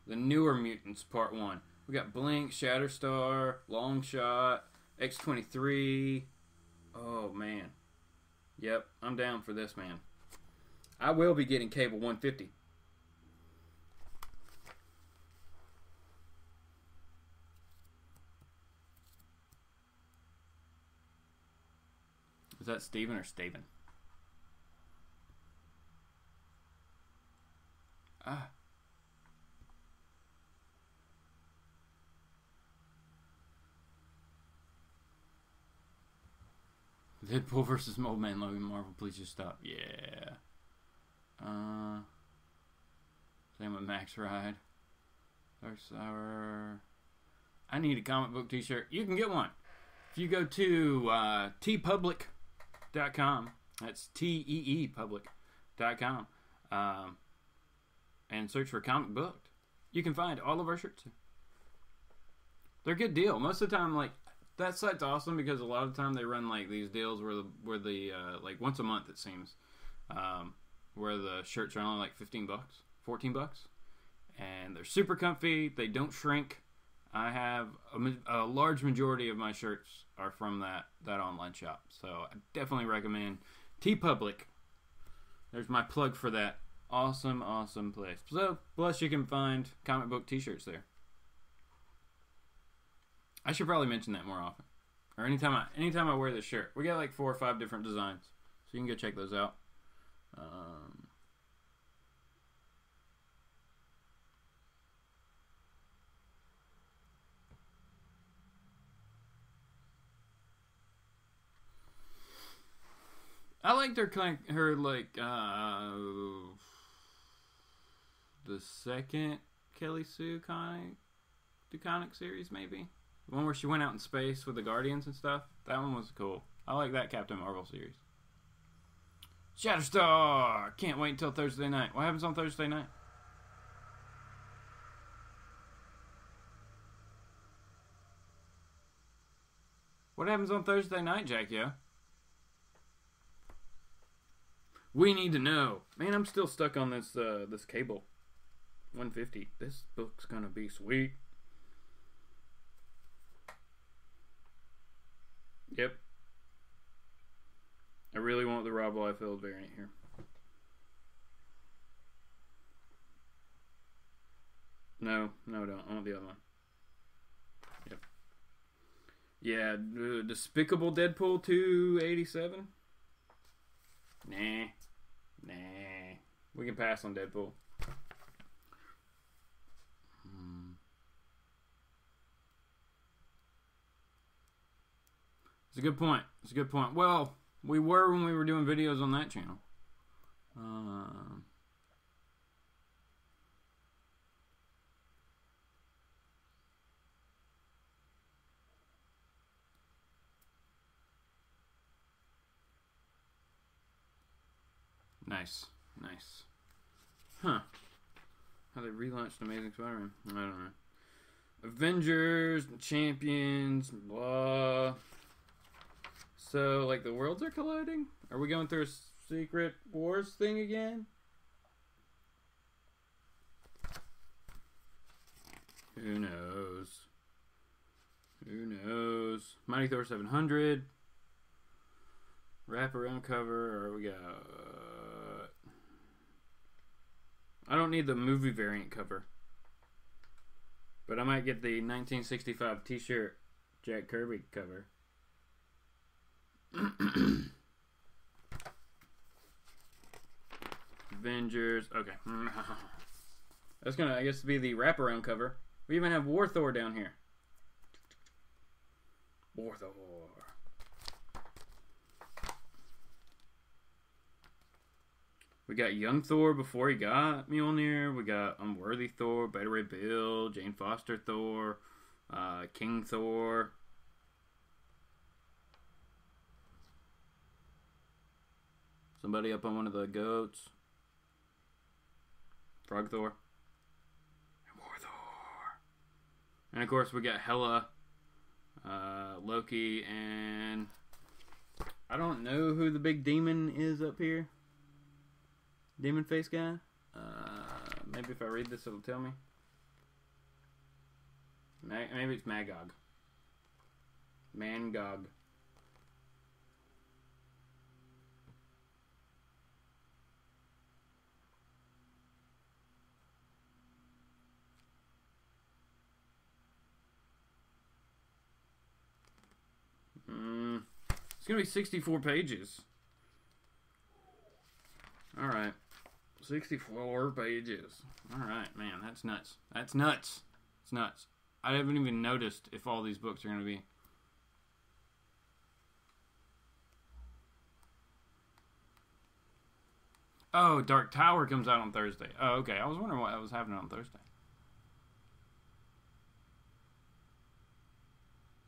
Speaker 1: The Newer Mutants, Part 1. We got Blink, Shatterstar, Longshot, X-23. Oh, man. Yep, I'm down for this, man. I will be getting Cable 150. Is that Steven or Steven? Ah. Deadpool versus Mold Man Logan Marvel, please just stop. Yeah. Same with Max Ride. Dark Sour. I need a comic book t-shirt. You can get one. If you go to teepublic.com, that's teepublic.com, and search for comic book, you can find all of our shirts. They're a good deal. Most of the time, like, that site's awesome because a lot of the time they run like these deals where the like once a month it seems, where the shirts are only like $15, $14, and they're super comfy. They don't shrink. I have a large majority of my shirts are from that online shop, so I definitely recommend TeePublic. There's my plug for that awesome place. So plus you can find comic book t-shirts there. I should probably mention that more often, or anytime I wear this shirt. We got like 4 or 5 different designs, so you can go check those out. I liked her the second Kelly Sue Comic series, maybe. The one where she went out in space with the Guardians and stuff. That one was cool. I like that Captain Marvel series. Shatterstar! Can't wait until Thursday night. What happens on Thursday night? What happens on Thursday night, Jackio? We need to know. Man, I'm still stuck on this this Cable 150. This book's gonna be sweet. Yep. I really want the Rob Liefeld variant here. No, I don't. I want the other one. Yep. Yeah, Despicable Deadpool 287. Nah. We can pass on Deadpool. It's a good point. Well, we were when we were doing videos on that channel. Nice. Huh. How they relaunched Amazing Spider-Man. I don't know. Avengers, Champions, blah. So, like, the worlds are colliding? Are we going through a Secret Wars thing again? Who knows? Mighty Thor 700. Wraparound cover, or we got... I don't need the movie variant cover. But I might get the 1965 t-shirt Jack Kirby cover. Avengers. Okay. That's gonna, I guess, be the wraparound cover. We even have War Thor down here. War Thor. We got Young Thor before he got Mjolnir. We got Unworthy Thor, Beta Ray Bill, Jane Foster Thor, King Thor. Somebody up on one of the goats. Frog Thor. And War Thor. And of course we got Hela, Loki, and I don't know who the big demon is up here. Demon face guy. Maybe if I read this, it'll tell me. Maybe it's Magog. Mangog. It's gonna be 64 pages. Alright. 64 pages. Alright, man, that's nuts. That's nuts. It's nuts. I haven't even noticed if all these books are gonna be. Oh, Dark Tower comes out on Thursday. Oh, okay. I was wondering what was happening on Thursday.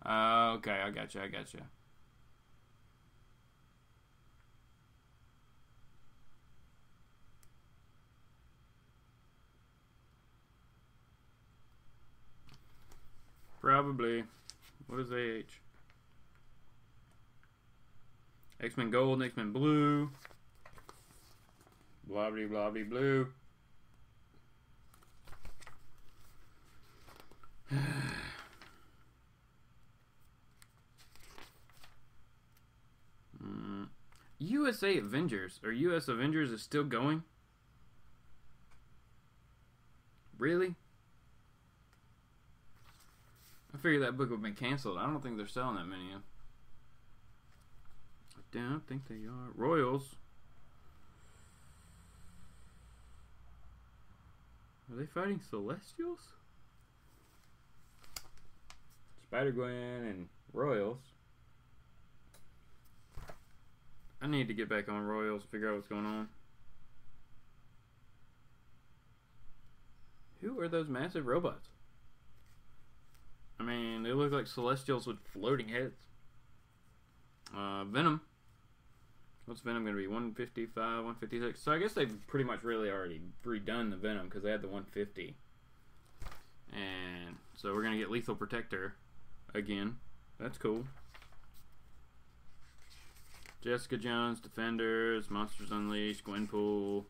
Speaker 1: Okay, I got you. Probably. What is AH? X-Men Gold and X-Men Blue. Blah blah blah blah blue. USA Avengers or US Avengers is still going? Really? I figured that book would have been canceled. I don't think they're selling that many. I don't think they are. Royals. Are they fighting Celestials? Spider-Gwen and Royals. I need to get back on Royals, figure out what's going on. Who are those massive robots? I mean, they look like Celestials with floating heads. Venom. What's Venom going to be? 155, 156? So I guess they've pretty much really already redone the Venom because they had the 150. And so we're going to get Lethal Protector again. That's cool. Jessica Jones, Defenders, Monsters Unleashed, Gwenpool.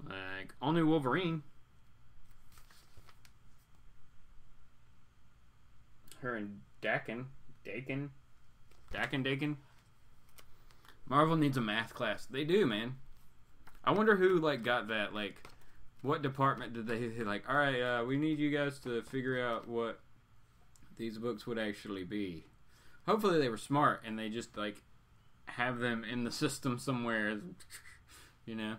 Speaker 1: Like, all new Wolverine. Her and Dakin. Marvel needs a math class. They do, man. I wonder who, like, got that. Like, what department did they, like, alright, we need you guys to figure out what these books would actually be. Hopefully they were smart and they just, like, have them in the system somewhere, you know.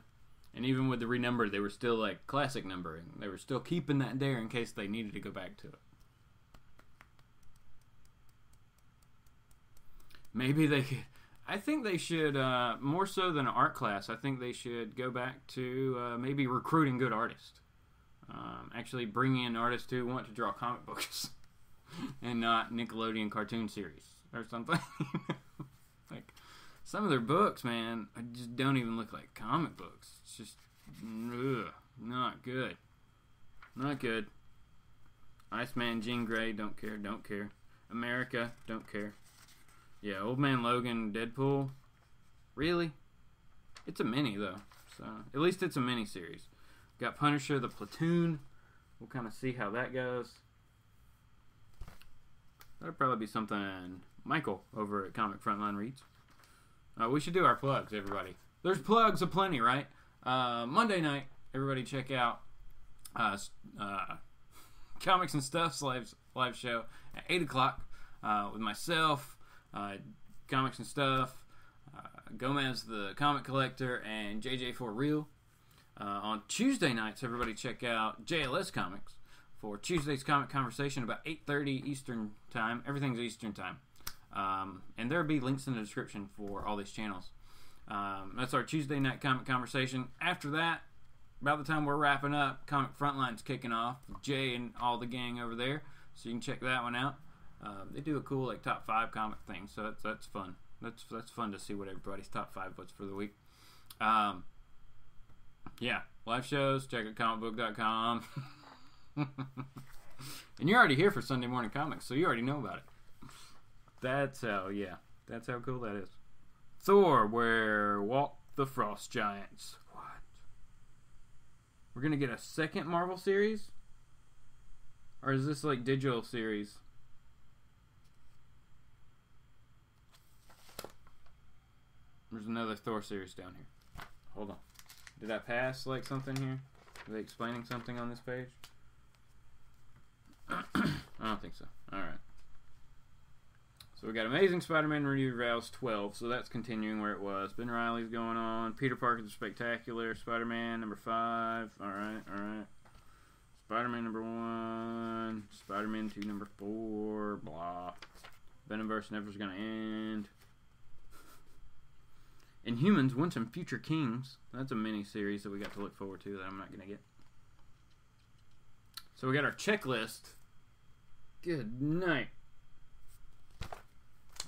Speaker 1: And even with the renumbered, they were still, like, classic numbering. They were still keeping that there in case they needed to go back to it. Maybe they could. I think they should, more so than an art class, I think they should go back to maybe recruiting good artists. Actually bringing in artists who want to draw comic books and not Nickelodeon cartoon series or something. Like, some of their books, man, just don't even look like comic books. It's just, not good. Not good. Iceman, Jean Grey, don't care. America, don't care. Yeah, Old Man Logan, Deadpool. Really? It's a mini, though. So, at least it's a mini series. Got Punisher, the Platoon. We'll kind of see how that goes. That'll probably be something Michael over at ComicFrontline reads. We should do our plugs, everybody. There's plugs aplenty, right? Monday night, everybody check out Comics and Stuff's live show at 8 o'clock with myself, Comics and Stuff, Gomez the Comic Collector, and JJ for Real. On Tuesday nights, everybody check out JLS Comics for Tuesday's Comic Conversation about 8:30 Eastern Time. Everything's Eastern Time. And there'll be links in the description for all these channels. That's our Tuesday night Comic Conversation. After that, about the time we're wrapping up, Comic Frontline's kicking off. Jay and all the gang over there. So you can check that one out. They do a cool like top 5 comic thing, so that's fun. That's fun to see what everybody's top 5 was for the week. Yeah, live shows. Check out comicbook.com. And you're already here for Sunday Morning Comics, so you already know about it. That's how cool that is. Thor, where walk the frost giants. What? We're gonna get a second Marvel series? Or is this like digital series? There's another Thor series down here. Hold on. Did I pass like something here? Are they explaining something on this page? I don't think so. Alright. So we got Amazing Spider-Man Reveals 12, so that's continuing where it was. Ben Reilly's going on. Peter Parker's The Spectacular. Spider-Man number 5. Alright. Spider-Man number 1. Spider-Man 2 number 4. Blah. Venomverse Never's Gonna End. Inhumans, Once and Future Kings. That's a mini-series that we got to look forward to that I'm not gonna get. So we got our checklist. Good night.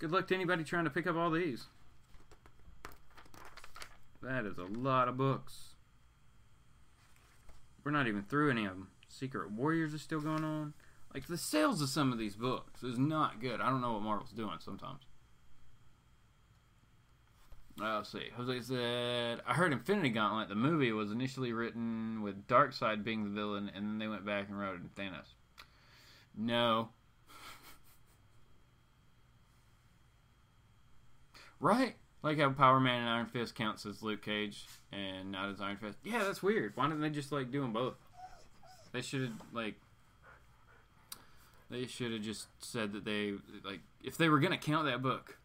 Speaker 1: Good luck to anybody trying to pick up all these. That is a lot of books. We're not even through any of them. Secret Warriors is still going on. Like, the sales of some of these books is not good. I don't know what Marvel's doing sometimes. Let's see. Jose said, I heard Infinity Gauntlet, the movie, was initially written with Darkseid being the villain, and then they went back and wrote it in Thanos. No. Right? Like how Power Man and Iron Fist counts as Luke Cage and not as Iron Fist. Yeah, that's weird. Why didn't they just, like, do them both? They should have, like... They should have just said that they, like... If they were going to count that book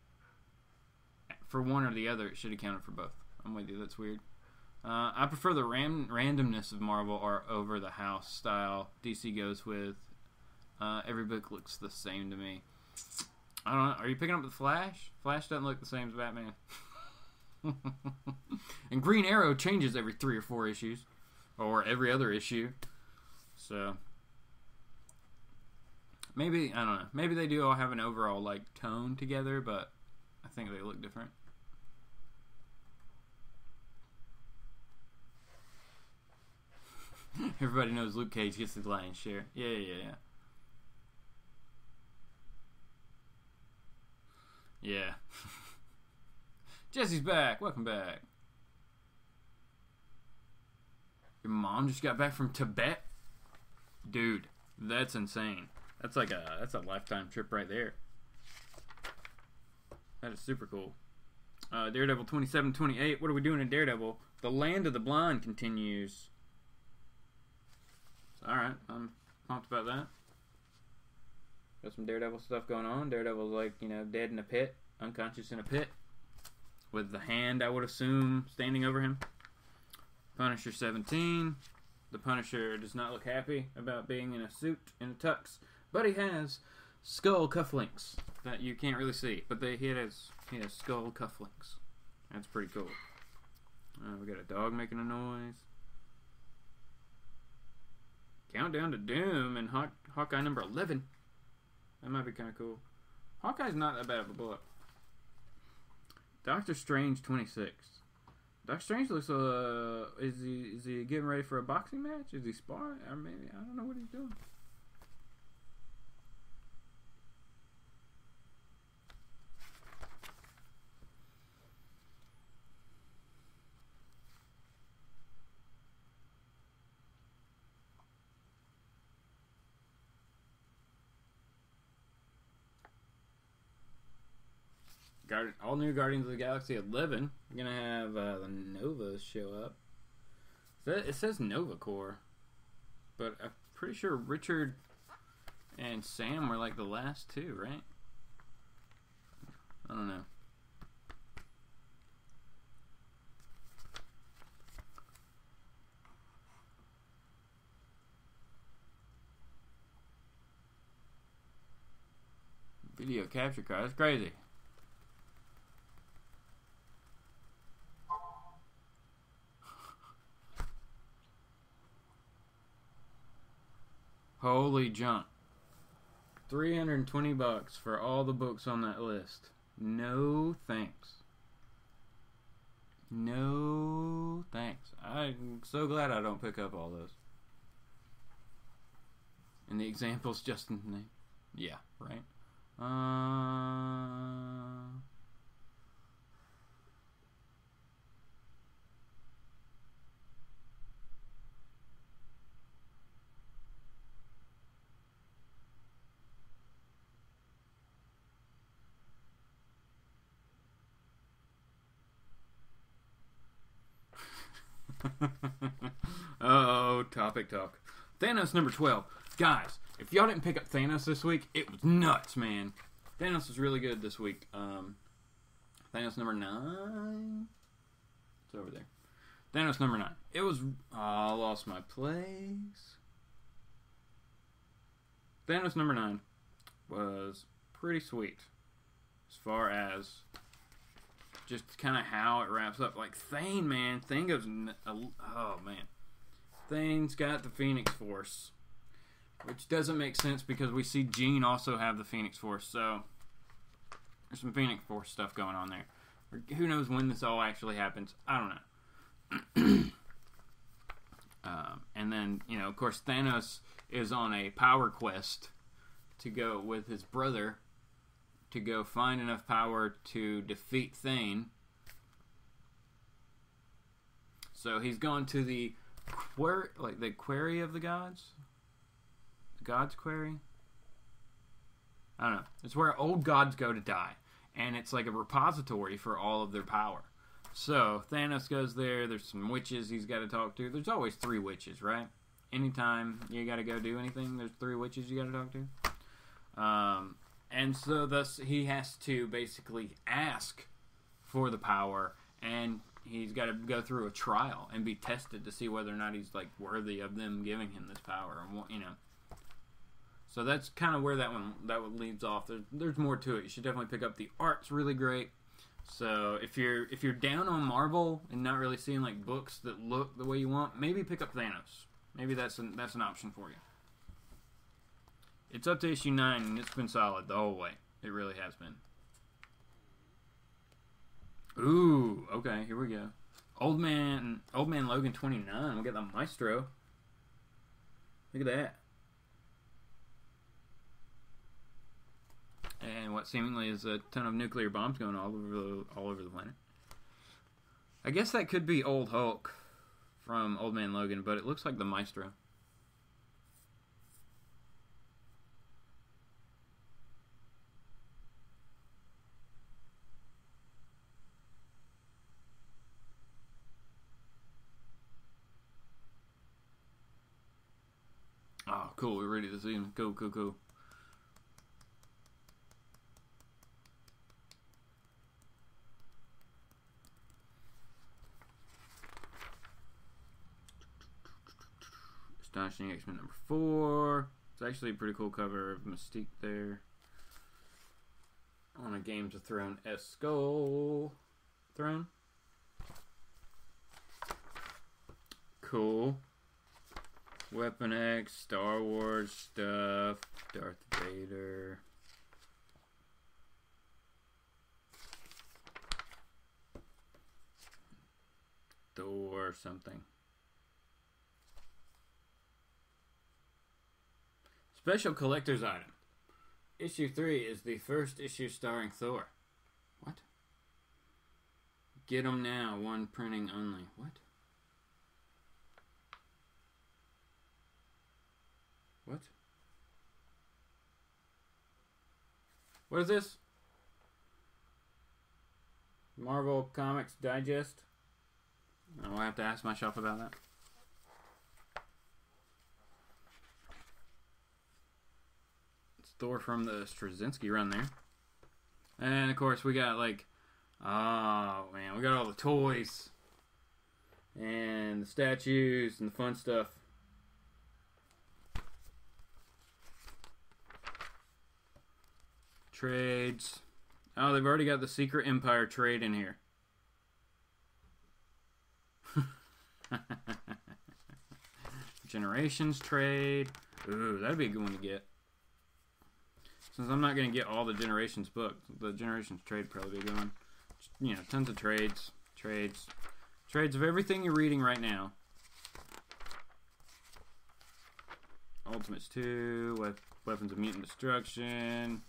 Speaker 1: for one or the other, it should have counted for both. I'm with you. That's weird. I prefer the randomness of Marvel or over the house style DC goes with. Every book looks the same to me. I don't know. Are you picking up the Flash? Flash doesn't look the same as Batman. And Green Arrow changes every 3 or 4 issues. Or every other issue. So. Maybe, I don't know. Maybe they do all have an overall, like, tone together, but I think they look different. Everybody knows Luke Cage gets the lion's share. Yeah. Yeah. Jesse's back. Welcome back. Your mom just got back from Tibet? Dude, that's insane. That's a lifetime trip right there. That is super cool. Daredevil 2728. What are we doing in Daredevil? The Land of the Blind continues. Alright, I'm pumped about that. Got some Daredevil stuff going on. Daredevil's like, dead in a pit, unconscious in a pit, with the Hand, I would assume, standing over him. Punisher 17. The Punisher does not look happy about being in a suit, in a tux, but he has skull cufflinks that you can't really see, but he has skull cufflinks. That's pretty cool. We got a dog making a noise. Countdown to Doom and Hawkeye number 11. That might be kind of cool. Hawkeye's not that bad of a book. Doctor Strange 26. Doctor Strange looks is he getting ready for a boxing match? Is he sparring? Or maybe I don't know what he's doing. All new Guardians of the Galaxy 11. We're gonna have the Novas show up. It says Nova Corps, but I'm pretty sure Richard and Sam were like the last two, right? I don't know. Video capture card. That's crazy. Holy junk. $320 for all the books on that list. No thanks. No thanks. I'm so glad I don't pick up all those. And the example's just in the name. Yeah, right? Oh, topic talk. Thanos number 12. Guys, if y'all didn't pick up Thanos this week, it was nuts, man. Thanos was really good this week. Thanos number 9. It's over there. Thanos number 9. It was... Oh, I lost my place. Thanos number 9 was pretty sweet. As far as just kind of how it wraps up. Like, Thane, man. Thane goes... Oh, man. Thane's got the Phoenix Force. Which doesn't make sense because we see Jean also have the Phoenix Force. So, there's some Phoenix Force stuff going on there. Who knows when this all actually happens. I don't know. And then, you know, of course, Thanos is on a power quest to go with his brother to go find enough power to defeat Thane. So he's gone to the quarry of the gods? The gods' quarry? I don't know. It's where old gods go to die. And it's like a repository for all of their power. So, Thanos goes there. There's some witches he's got to talk to. There's always 3 witches, right? Anytime you got to go do anything, there's 3 witches you got to talk to. And so thus he has to basically ask for the power, and he's got to go through a trial and be tested to see whether or not he's like worthy of them giving him this power, you know. So that's kind of where that one leads off. There's more to it. You should definitely pick up. The art's really great. So if you're down on Marvel and not really seeing like books that look the way you want, maybe pick up Thanos. Maybe that's an option for you. It's up to issue 9, and it's been solid the whole way. It really has been. Ooh, okay, here we go. Old Man Logan 29. We got the Maestro. Look at that. And what seemingly is a ton of nuclear bombs going all over the planet. I guess that could be Old Hulk from Old Man Logan, but it looks like the Maestro. Oh, cool. We're ready to see him. Cool. Astonishing X-Men number 4. It's actually a pretty cool cover of Mystique there. On a Games of Thrones skull throne. Cool. Weapon X, Star Wars stuff, Darth Vader. Thor something. Special collector's item. Issue 3 is the first issue starring Thor. What? Get 'em now, one printing only. What? What? What is this? Marvel Comics Digest? I'll have to ask my shop about that. It's Thor from the Straczynski run there. And of course we got like, oh man, we got all the toys and the statues and the fun stuff. Trades. Oh, they've already got the Secret Empire trade in here. Generations trade. Ooh, that'd be a good one to get. Since I'm not going to get all the Generations books, the Generations trade would probably be a good one. Just, you know, tons of trades. Trades of everything you're reading right now. Ultimates 2, Weapons of Mutant Destruction,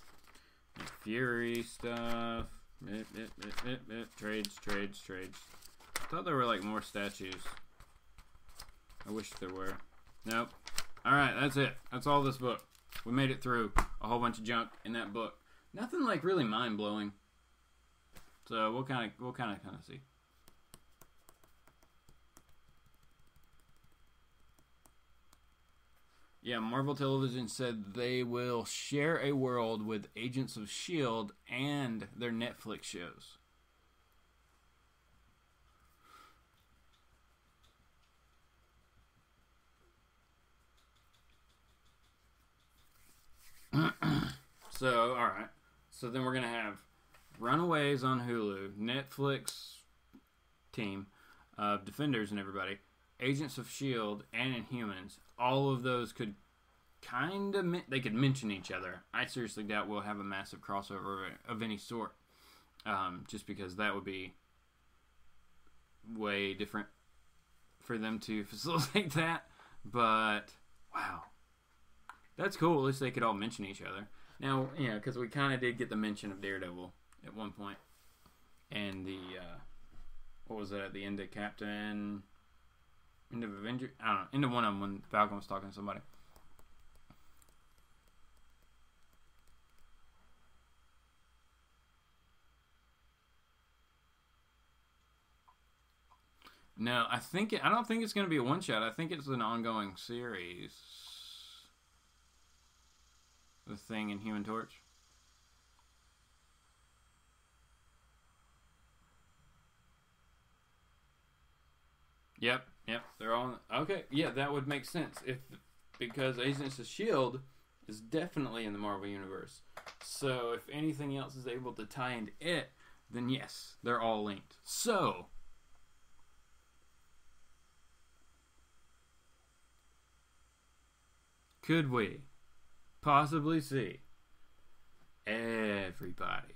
Speaker 1: Fury stuff, trades. I thought there were like more statues. I wish there were. Nope. Alright, that's it. That's all this book. We made it through a whole bunch of junk in that book. Nothing like really mind-blowing. So we'll kind of see. Yeah, Marvel Television said they will share a world with Agents of S.H.I.E.L.D. and their Netflix shows. So, alright. So then we're going to have Runaways on Hulu, Netflix team of Defenders and everybody, Agents of S.H.I.E.L.D. and Inhumans. All of those could they could mention each other. I seriously doubt we'll have a massive crossover of any sort. Just because that would be way different for them to facilitate that. But, wow. That's cool. At least they could all mention each other. Now, yeah, because we kind of did get the mention of Daredevil at one point. And the, what was it, at the end of Captain... End of Avenger? I don't know. End of one of them when Falcon was talking to somebody. No, I don't think it's going to be a one-shot. I think it's an ongoing series. The Thing and Human Torch. Yep, they're all... Okay, yeah, that would make sense. Because Agents of S.H.I.E.L.D. is definitely in the Marvel Universe. So, if anything else is able to tie into it, then yes, they're all linked. So... could we possibly see everybody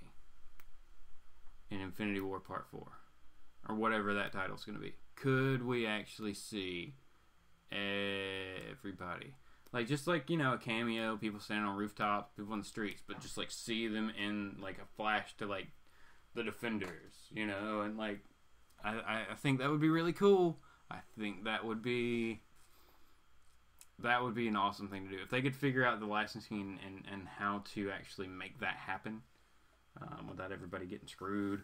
Speaker 1: in Infinity War Part 4? Or whatever that title's going to be. Could we actually see everybody? Like, just like, you know, a cameo, people standing on rooftops, people on the streets, but just, like, see them in, like, a flash to, like, the Defenders, you know? And, like, I think that would be really cool. I think that would be an awesome thing to do. If they could figure out the licensing and how to actually make that happen without everybody getting screwed,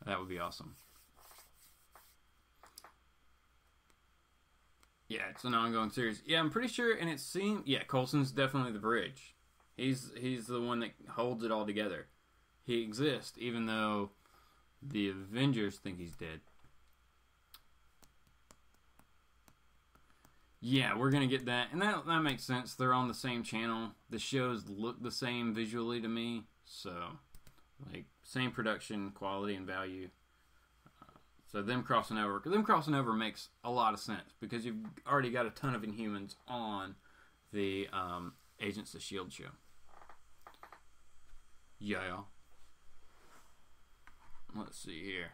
Speaker 1: that would be awesome. Yeah, it's an ongoing series. Yeah, I'm pretty sure, and it seemed... Yeah, Coulson's definitely the bridge. He's the one that holds it all together. He exists, even though the Avengers think he's dead. Yeah, we're going to get that. And that makes sense. They're on the same channel. The shows look the same visually to me. So, like, same production, quality, and value. So them crossing over makes a lot of sense. Because you've already got a ton of Inhumans on the Agents of S.H.I.E.L.D. show. Yeah. Let's see here.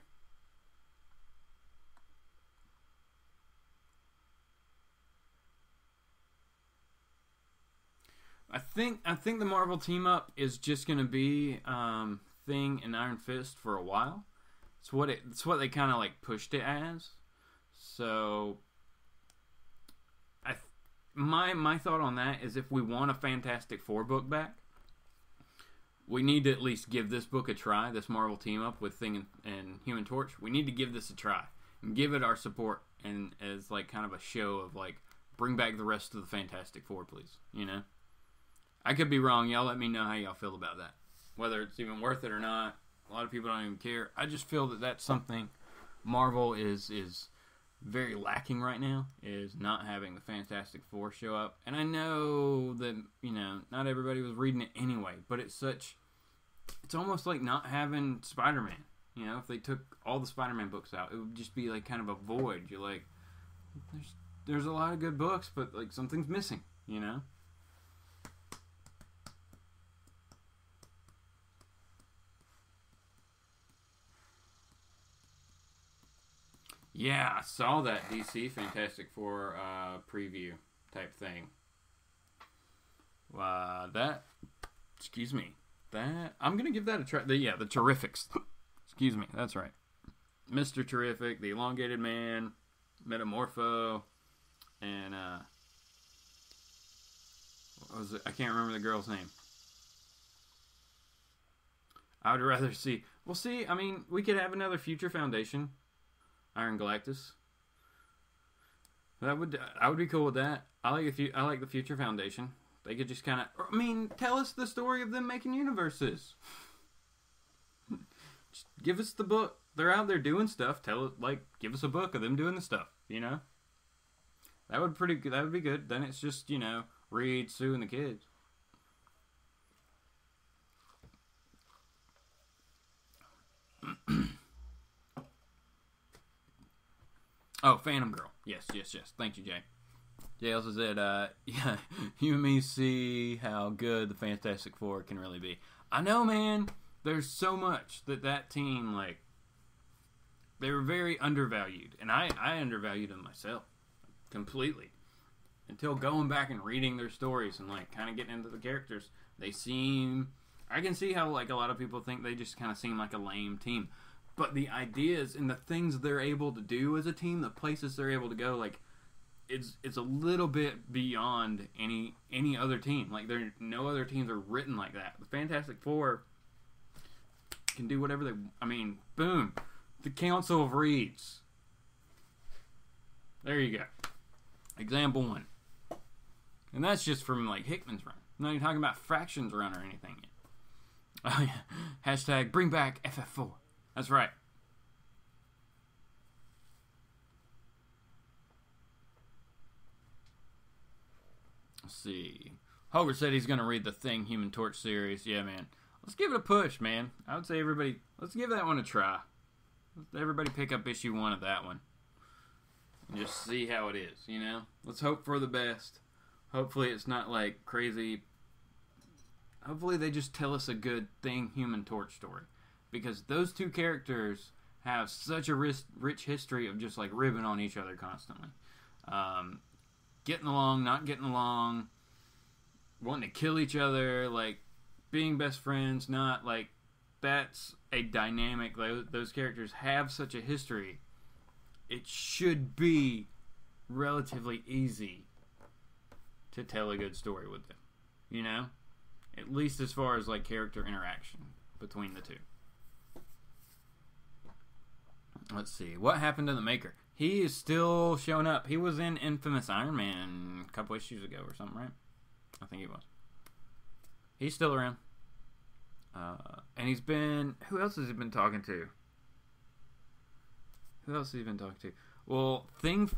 Speaker 1: I think the Marvel team up is just going to be Thing and Iron Fist for a while. It's what they kind of like pushed it as. So my thought on that is if we want a Fantastic Four book back, we need to at least give this book a try. This Marvel team up with Thing and Human Torch. We need to give this a try and give it our support and as like kind of a show of like bring back the rest of the Fantastic Four, please. You know. I could be wrong. Y'all let me know how y'all feel about that. Whether it's even worth it or not. A lot of people don't even care. I just feel that that's something Marvel is very lacking right now. Is not having the Fantastic Four show up. And I know that, you know, not everybody was reading it anyway. But it's almost like not having Spider-Man. You know, if they took all the Spider-Man books out, it would just be like kind of a void. You're like, there's a lot of good books, but like something's missing, you know? Yeah, I saw that DC Fantastic Four preview. type thing. I'm going to give that a try. The Terrifics. Excuse me, that's right. Mr. Terrific, the Elongated Man, Metamorpho, and, what was it? I can't remember the girl's name. I would rather see... Well, see, I mean, we could have another Future Foundation. Iron Galactus. I would be cool with that. I like the Future Foundation. They could just kind of... I mean, tell us the story of them making universes. Just give us the book. They're out there doing stuff. Give us a book of them doing the stuff, you know? That would be good. Then it's just, you know, Reed, Sue, and the kids. Oh, Phantom Girl. Yes. Thank you, Jay. Jay also said, yeah, you and me see how good the Fantastic Four can really be. I know, man. There's so much that team, like, they were very undervalued. And I undervalued them myself. Completely. Until going back and reading their stories and, like, kind of getting into the characters. I can see how, like, a lot of people think they just kind of seem like a lame team. But the ideas and the things they're able to do as a team, the places they're able to go, like, it's a little bit beyond any other team. Like, no other teams are written like that. The Fantastic Four can do whatever they... I mean, boom. The Council of Reeds. There you go. Example 1. And that's just from, like, Hickman's run. I'm not even talking about Fraction's run or anything yet. Oh, yeah. Hashtag bring back FF4. That's right. Let's see. Hoger said he's going to read the Thing Human Torch series. Yeah, man. Let's give it a push, man. I would say let's give that one a try. Let's everybody pick up issue 1 of that one. And just see how it is, you know? Let's hope for the best. Hopefully it's not, like, crazy. Hopefully they just tell us a good Thing Human Torch story. Because those two characters have such a rich history of just, like, ribbing on each other constantly. Getting along, not getting along, wanting to kill each other, like, being best friends, not, like, that's a dynamic. Those characters have such a history. It should be relatively easy to tell a good story with them. You know? At least as far as, like, character interaction between the two. Let's see. What happened to the Maker? He is still showing up. He was in Infamous Iron Man a couple issues ago or something, right? I think he was. He's still around. And he's been... Who else has he been talking to? Well, Thing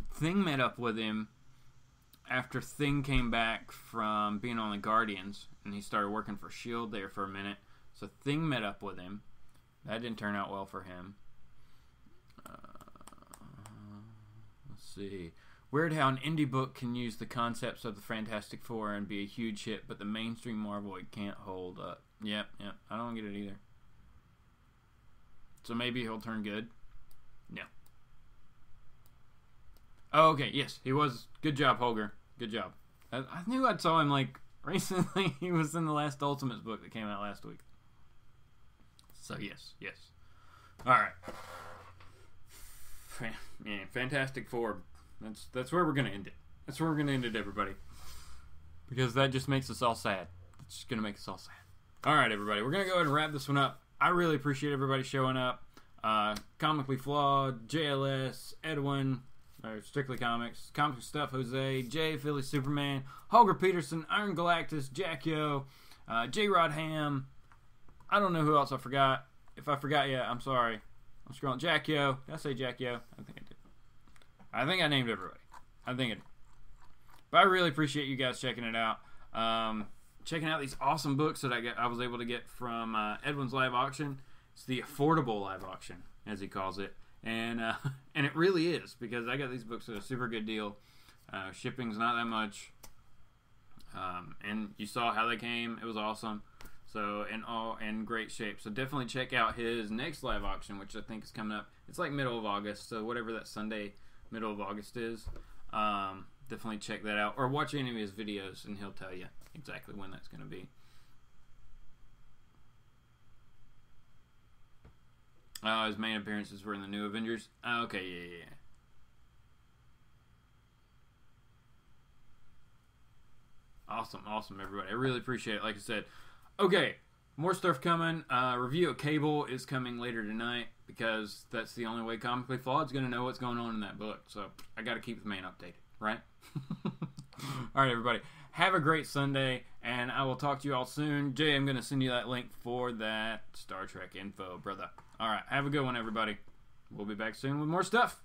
Speaker 1: met up with him after Thing came back from being on the Guardians. And he started working for S.H.I.E.L.D. there for a minute. So Thing met up with him. That didn't turn out well for him. Let's see. Weird how an indie book can use the concepts of the Fantastic Four and be a huge hit, but the mainstream Marvel can't hold up. Yep. I don't get it either. So maybe he'll turn good? No. Oh, okay. Yes, he was. Good job, Holger. Good job. I knew I saw him, like, recently. He was in the last Ultimates book that came out last week. So, yes. Alright. Yeah, Fantastic Four. That's where we're going to end it. That's where we're going to end it, everybody. Because that just makes us all sad. It's just going to make us all sad. Alright, everybody. We're going to go ahead and wrap this one up. I really appreciate everybody showing up. Comically Flawed, JLS, Edwin, or Strictly Comics, Comic Stuff, Jose, Jay, Philly Superman, Holger Peterson, Iron Galactus, Jack Yo, J-Rod Ham. I don't know who else I forgot. If I forgot you, I'm sorry. I'm scrolling. Jack Yo. Did I say Jack Yo? I think I did. I think I named everybody. I think I did. But I really appreciate you guys checking it out. Checking out these awesome books that I was able to get from Edwin's live auction. It's the affordable live auction, as he calls it. And it really is, because I got these books at a super good deal. Shipping's not that much. And you saw how they came. It was awesome. So, in great shape. So definitely check out his next live auction, which I think is coming up. It's like middle of August, so whatever that Sunday, middle of August is. definitely check that out. Or watch any of his videos, and he'll tell you exactly when that's going to be. His main appearances were in the New Avengers. Okay, yeah. Awesome, everybody. I really appreciate it, like I said. Okay, more stuff coming. Review of Cable is coming later tonight, because that's the only way Comically Flawed is going to know what's going on in that book. So I got to keep the man updated, right? All right, everybody. Have a great Sunday, and I will talk to you all soon. Jay, I'm going to send you that link for that Star Trek info, brother. All right, have a good one, everybody. We'll be back soon with more stuff.